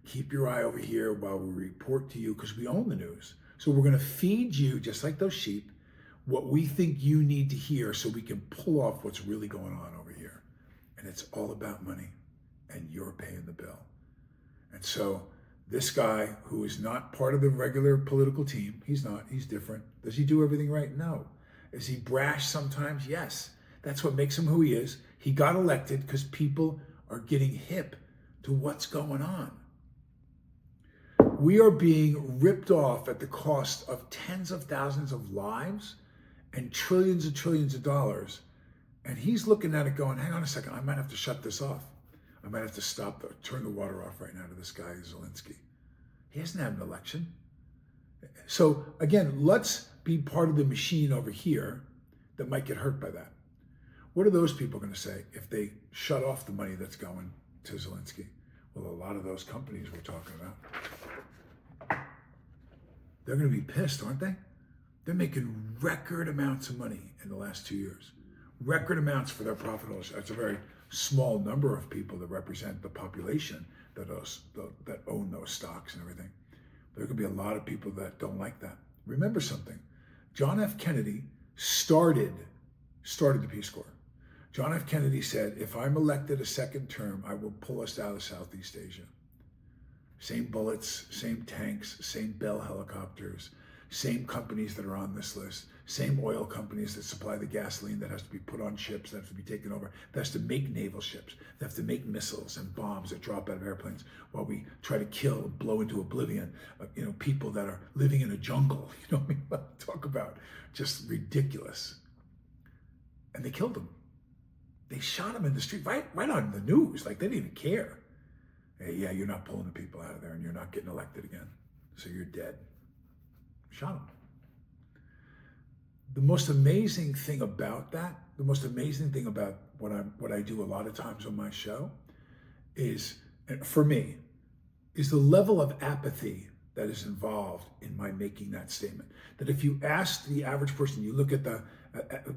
Keep your eye over here while we report to you, because we own the news. So we're going to feed you, just like those sheep, what we think you need to hear so we can pull off what's really going on over here. And it's all about money, and you're paying the bill. And so this guy, who is not part of the regular political team, he's different. Does he do everything right? No. Is he brash sometimes? Yes. That's what makes him who he is. He got elected because people are getting hip to what's going on. We are being ripped off at the cost of tens of thousands of lives and trillions of dollars. And he's looking at it going, hang on a second, I might have to shut this off. I might have to turn the water off right now to this guy, Zelensky. He hasn't had an election. So again, let's be part of the machine over here that might get hurt by that. What are those people going to say if they shut off the money that's going to Zelensky? Well, a lot of those companies we're talking about, they're going to be pissed, aren't they? They're making record amounts of money in the last 2 years. Record amounts for their profit. That's a very small number of people that represent the population that own those stocks and everything. There could be a lot of people that don't like that. Remember something. John F. Kennedy started the Peace Corps. John F. Kennedy said, if I'm elected a second term, I will pull us out of Southeast Asia. Same bullets, same tanks, same Bell helicopters, same companies that are on this list, same oil companies that supply the gasoline that has to be put on ships, that has to be taken over, that has to make naval ships, that have to make missiles and bombs that drop out of airplanes while we try to kill, blow into oblivion, people that are living in a jungle. You know what I mean? Talk about just ridiculous. And they killed them. They shot him in the street, right on the news, like they didn't even care. Hey, yeah, you're not pulling the people out of there and you're not getting elected again, so you're dead. Shot him. The most amazing thing about that, the most amazing thing about what I do a lot of times on my show is, for me, is the level of apathy that is involved in my making that statement. That if you ask the average person, you look at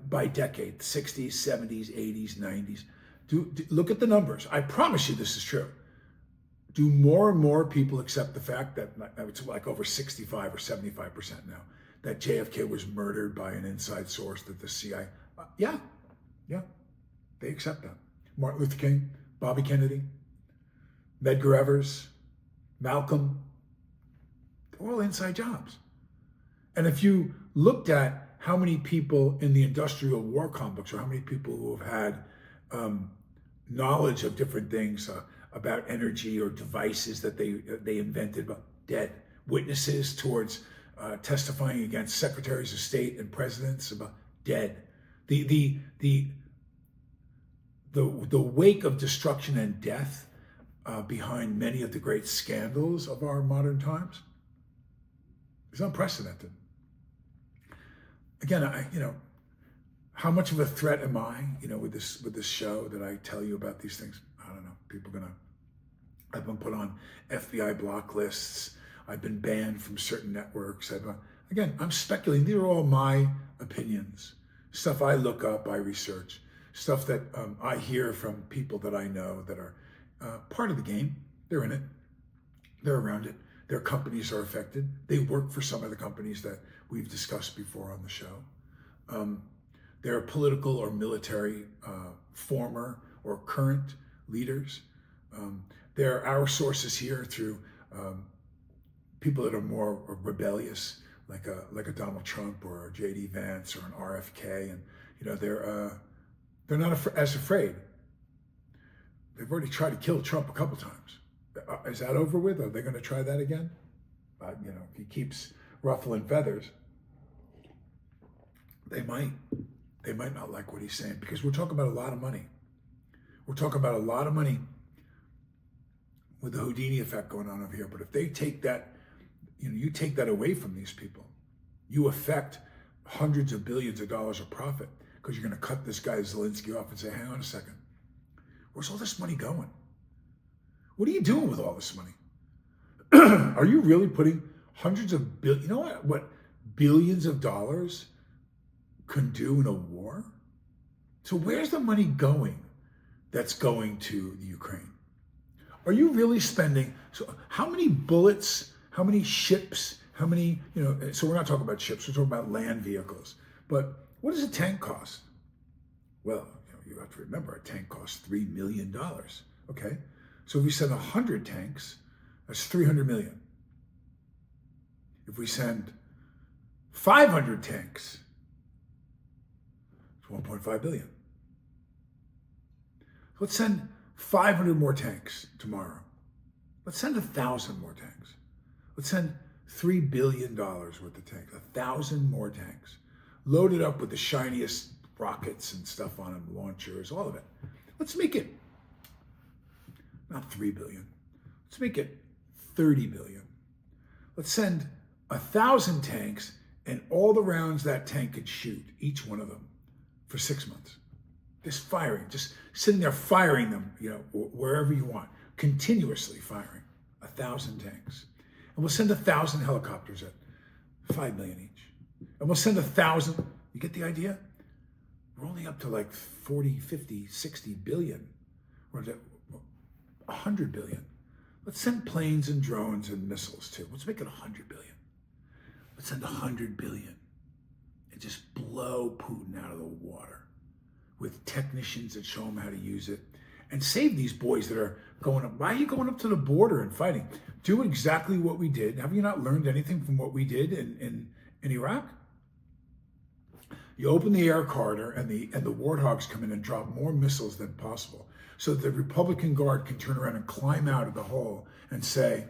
by decade, 60s, 70s, 80s, 90s, look at the numbers. I promise you this is true. Do more and more people accept the fact that it's like over 65 or 75% now, that JFK was murdered by an inside source, that the CIA, yeah, they accept that. Martin Luther King, Bobby Kennedy, Medgar Evers, Malcolm, they're all inside jobs. And if you looked at how many people in the industrial war comics, or how many people who have had knowledge of different things about energy or devices that they invented, but dead. Witnesses towards testifying against secretaries of state and presidents, about dead. The wake of destruction and death behind many of the great scandals of our modern times is unprecedented. Again, how much of a threat am I, with this show that I tell you about these things? I don't know. I've been put on FBI block lists. I've been banned from certain networks. I'm speculating. These are all my opinions. Stuff I look up, I research. Stuff that I hear from people that I know that are part of the game. They're in it. They're around it. Their companies are affected. They work for some of the companies that we've discussed before on the show. They're political or military former or current leaders. They're our sources here through people that are more rebellious, like a Donald Trump or a J.D. Vance or an RFK, and they're not as afraid. They've already tried to kill Trump a couple times. Is that over with? Are they going to try that again? If he keeps ruffling feathers, they might not like what he's saying, because we're talking about a lot of money. We're talking about a lot of money with the Houdini effect going on over here. But if they take that, you take that away from these people, you affect hundreds of billions of dollars of profit, because you're going to cut this guy Zelensky off and say, hang on a second, where's all this money going? What are you doing with all this money? Are you really putting hundreds of billions, you know what billions of dollars can do in a war? So where's the money going that's going to the Ukraine? Are you really spending, so how many bullets, how many ships, how many, so we're not talking about ships, we're talking about land vehicles. But what does a tank cost? Well, you have to remember a tank costs $3 million, okay? So if we send 100 tanks, that's 300 million. If we send 500 tanks, it's 1.5 billion. Let's send 500 more tanks tomorrow. Let's send 1,000 more tanks. Let's send $3 billion worth of tanks, 1,000 more tanks, loaded up with the shiniest rockets and stuff on them, launchers, all of it. Let's make it not 3 billion. Let's make it 30 billion. Let's send 1,000 tanks and all the rounds that tank could shoot, each one of them, for 6 months. Just firing, just sitting there firing them, wherever you want, continuously firing 1,000 tanks. And we'll send 1,000 helicopters at $5 million each. And we'll send 1,000, you get the idea? We're only up to like 40, 50, 60 billion. We're at 100 billion. Let's send planes and drones and missiles too. Let's make it 100 billion. Let's send 100 billion and just blow Putin out of the water with technicians that show him how to use it and save these boys that are going up. Why are you going up to the border and fighting? Do exactly what we did. Have you not learned anything from what we did in Iraq? You open the air corridor and the warthogs come in and drop more missiles than possible so that the Republican Guard can turn around and climb out of the hole and say,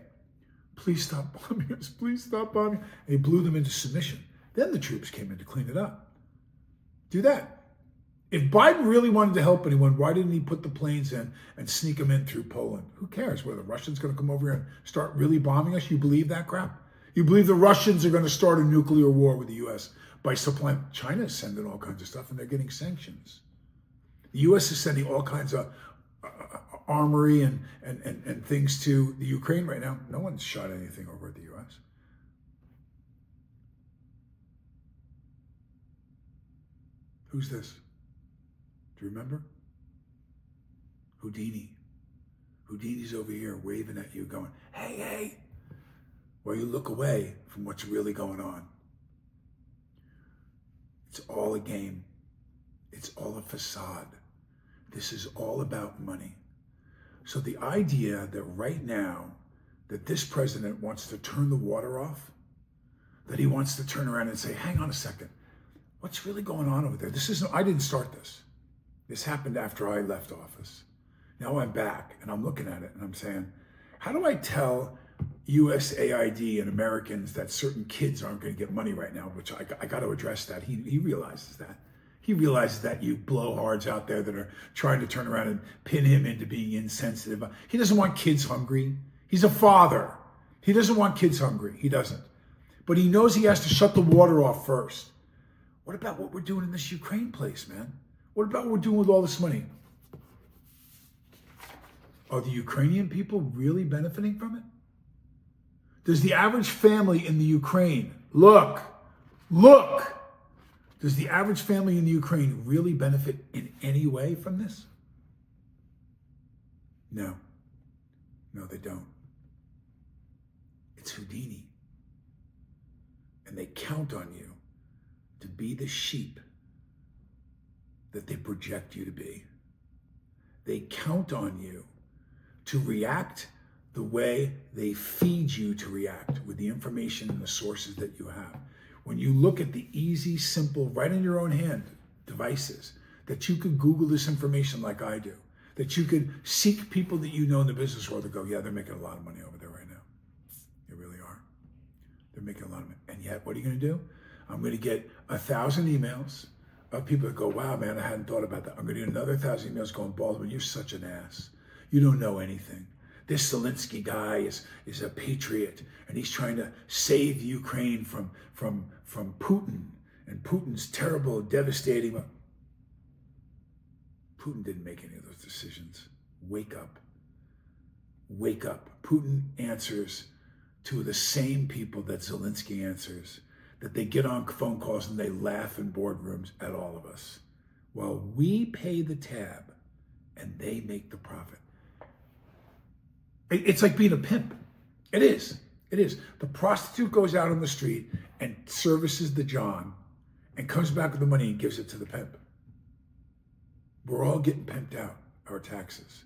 please stop bombing us, please stop bombing. And he blew them into submission. Then the troops came in to clean it up. Do that. If Biden really wanted to help anyone, why didn't he put the planes in and sneak them in through Poland? Who cares? Whether the Russians going to come over here and start really bombing us? You believe that crap? You believe the Russians are going to start a nuclear war with the U.S. by supplying? China is sending all kinds of stuff and they're getting sanctions. The U.S. is sending all kinds of armory and things to the Ukraine right now. No one's shot anything over at the U.S. Who's this? Do you remember? Houdini. Houdini's over here waving at you going, hey, hey, while you look away from what's really going on. It's all a game. It's all a facade. This is all about money. So the idea that right now that this president wants to turn the water off, that he wants to turn around and say, hang on a second, what's really going on over there? I didn't start this. This happened after I left office. Now I'm back and I'm looking at it and I'm saying, how do I tell USAID and Americans that certain kids aren't going to get money right now, which I got to address that. He realizes that. He realizes that you blowhards out there that are trying to turn around and pin him into being insensitive. He doesn't want kids hungry. He's a father. He doesn't want kids hungry. He doesn't. But he knows he has to shut the water off first. What about what we're doing in this Ukraine place, man? What about what we're doing with all this money? Are the Ukrainian people really benefiting from it? Does the average family in the Ukraine, look, does the average family in the Ukraine really benefit in any way from this? No, they don't. It's Houdini. And they count on you to be the sheep that they project you to be. They count on you to react the way they feed you to react with the information and the sources that you have. When you look at the easy, simple, right in your own hand devices, that you could Google this information like I do, that you could seek people that you know in the business world to go, yeah, they're making a lot of money over there right now. They really are. They're making a lot of money. And yet, what are you going to do? I'm going to get 1,000 emails of people that go, wow, man, I hadn't thought about that. I'm going to get another 1,000 emails going, Baldwin, you're such an ass. You don't know anything. This Zelensky guy is a patriot, and he's trying to save Ukraine from Putin and Putin's terrible, devastating. Putin didn't make any of those decisions. Wake up. Wake up. Putin answers two of the same people that Zelensky answers, that they get on phone calls and they laugh in boardrooms at all of us. Well, we pay the tab and they make the profit. It's like being a pimp. It is. It is. The prostitute goes out on the street and services the John and comes back with the money and gives it to the pimp. We're all getting pimped out, our taxes.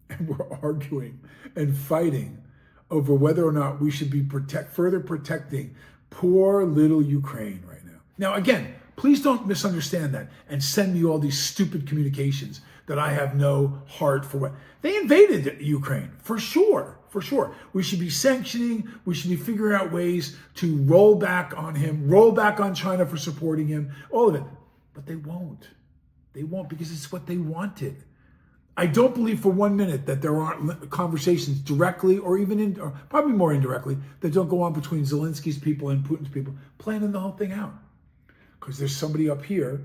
And we're arguing and fighting over whether or not we should be further protecting poor little Ukraine right now. Now, again, please don't misunderstand that and send me all these stupid communications that I have no heart for what. They invaded Ukraine, for sure, for sure. We should be sanctioning, we should be figuring out ways to roll back on him, roll back on China for supporting him, all of it. But they won't. They won't, because it's what they wanted. I don't believe for 1 minute that there aren't conversations directly or even or probably more indirectly that don't go on between Zelensky's people and Putin's people planning the whole thing out. Because there's somebody up here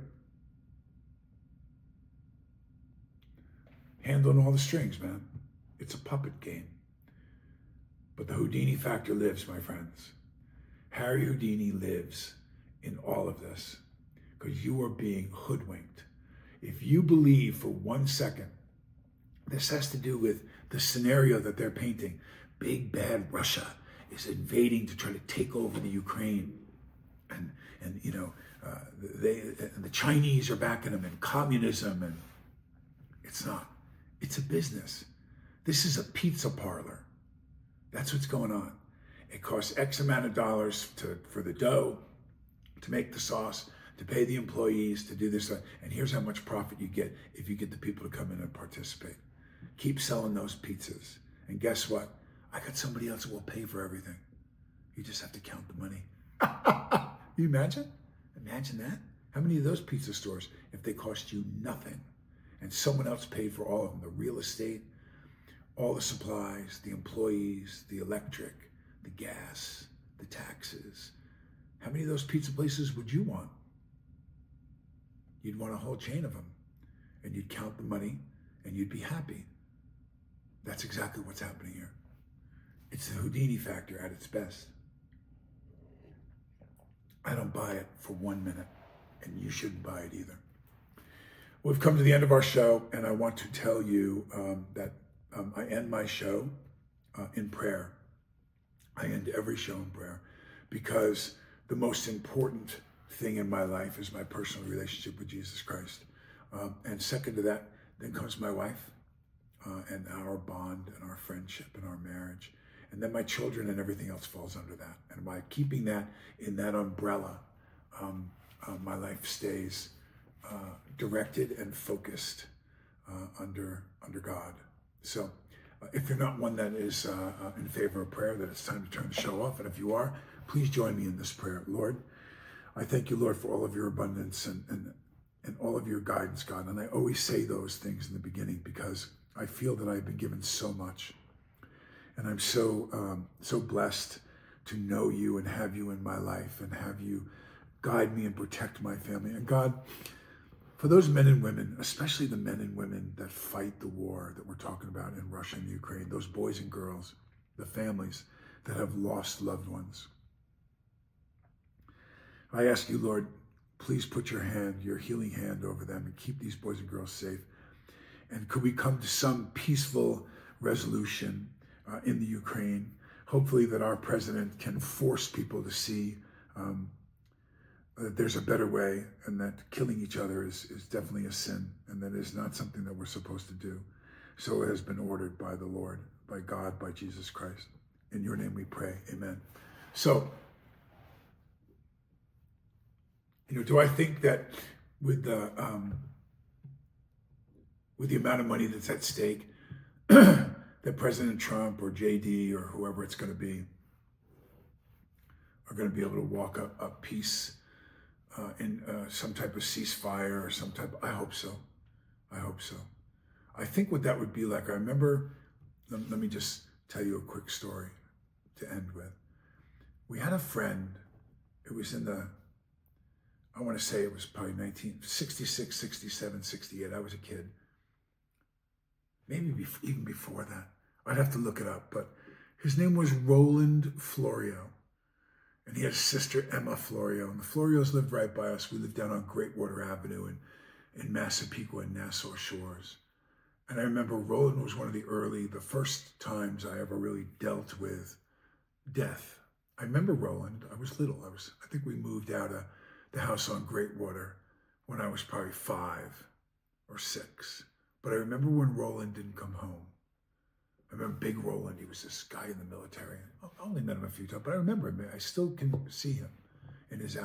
handling all the strings, man. It's a puppet game. But the Houdini Factor lives, my friends. Harry Houdini lives in all of this because you are being hoodwinked. If you believe for 1 second, this has to do with the scenario that they're painting. Big bad Russia is invading to try to take over the Ukraine. And you know, the Chinese are backing them, and communism, and it's not. It's a business. This is a pizza parlor. That's what's going on. It costs X amount of dollars for the dough, to make the sauce, to pay the employees, to do this, and here's how much profit you get if you get the people to come in and participate. Keep selling those pizzas. And guess what? I got somebody else who will pay for everything. You just have to count the money. You imagine? Imagine that. How many of those pizza stores, if they cost you nothing, and someone else paid for all of them, the real estate, all the supplies, the employees, the electric, the gas, the taxes. How many of those pizza places would you want? You'd want a whole chain of them, and you'd count the money, and you'd be happy. That's exactly what's happening here. It's the Houdini Factor at its best. I don't buy it for 1 minute, and you shouldn't buy it either. We've come to the end of our show, and I want to tell you that I end my show in prayer. I end every show in prayer because the most important thing in my life is my personal relationship with Jesus Christ. And second to that, then comes my wife and our bond and our friendship and our marriage. And then my children, and everything else falls under that. And by keeping that in that umbrella, my life stays directed and focused under God. So if you're not one that is in favor of prayer, then it's time to turn the show off. And if you are, please join me in this prayer. Lord, I thank you, Lord, for all of your abundance and all of your guidance, God. And I always say those things in the beginning because I feel that I've been given so much. And I'm so blessed to know you and have you in my life and have you guide me and protect my family. And God, for those men and women, especially the men and women that fight the war that we're talking about in Russia and Ukraine, those boys and girls, the families that have lost loved ones, I ask you, Lord, please put your hand, your healing hand over them and keep these boys and girls safe. And could we come to some peaceful resolution in the Ukraine? Hopefully that our president can force people to see that there's a better way and that killing each other is definitely a sin and that is not something that we're supposed to do. So it has been ordered by the Lord, by God, by Jesus Christ. In your name we pray, amen. So, do I think that with the amount of money that's at stake, that President Trump or JD or whoever it's going to be are going to be able to walk a peace in some type of ceasefire or some type of, I hope so. I hope so. I think what that would be like, I remember, let me just tell you a quick story to end with. We had a friend, it was in the, I want to say it was probably 1966, 67, 68. I was a kid. Maybe even before that. I'd have to look it up. But His name was Roland Florio. And he had a sister, Emma Florio. And the Florios lived right by us. We lived down on Greatwater Avenue in Massapequa and Nassau Shores. And I remember Roland was one of the first times I ever really dealt with death. I remember Roland. I was little. I think we moved out of the house on Greatwater when I was probably 5 or 6. But I remember when Roland didn't come home. I remember Big Roland. He was this guy in the military. I only met him a few times, but I remember him. I still can see him in his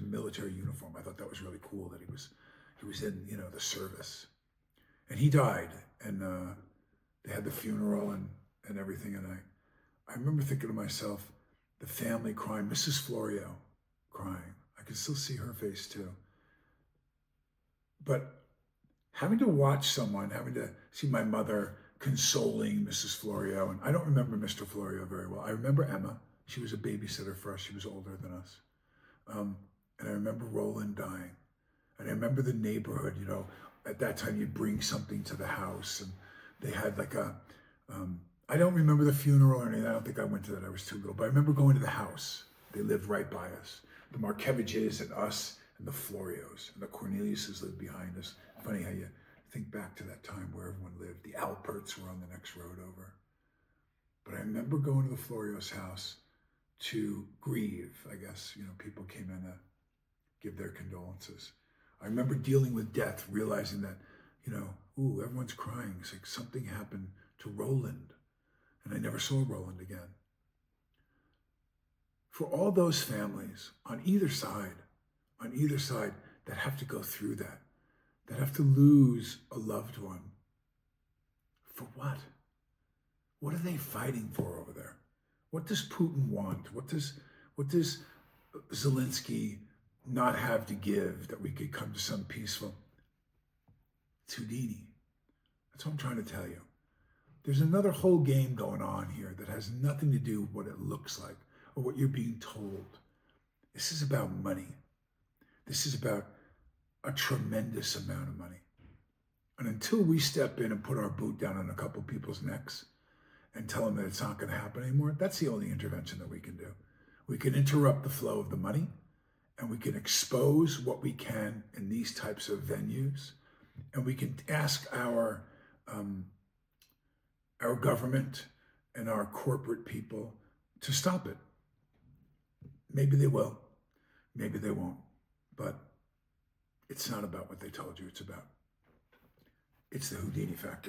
military uniform. I thought that was really cool that he was in the service. And he died, and they had the funeral and everything. And I remember thinking to myself, the family crying, Mrs. Florio crying. I could still see her face too. But having to see my mother consoling Mrs. Florio, and I don't remember Mr. Florio very well. I remember Emma. She was a babysitter for us. She was older than us. And I remember Roland dying. And I remember the neighborhood, at that time you'd bring something to the house, and they had like I don't remember the funeral or anything. I don't think I went to that. I was too little. But I remember going to the house. They lived right by us. The Markeviches and us and the Florios and the Corneliuses lived behind us. Funny how you think back to that time where everyone lived. The Alperts were on the next road over. But I remember going to the Florios' house to grieve. I guess, people came in to give their condolences. I remember dealing with death, realizing that, everyone's crying. It's like something happened to Roland. And I never saw Roland again. For all those families on either side that have to go through that have to lose a loved one, for what? What are they fighting for over there? What does Putin want? What does Zelensky not have to give that we could come to some peaceful? It's Houdini. That's what I'm trying to tell you. There's another whole game going on here that has nothing to do with what it looks like or what you're being told. This is about money. This is about a tremendous amount of money. And until we step in and put our boot down on a couple people's necks and tell them that it's not going to happen anymore, that's the only intervention that we can do. We can interrupt the flow of the money, and we can expose what we can in these types of venues, and we can ask our government and our corporate people to stop it. Maybe they will, maybe they won't, but it's not about what they told you. It's the Houdini Factor.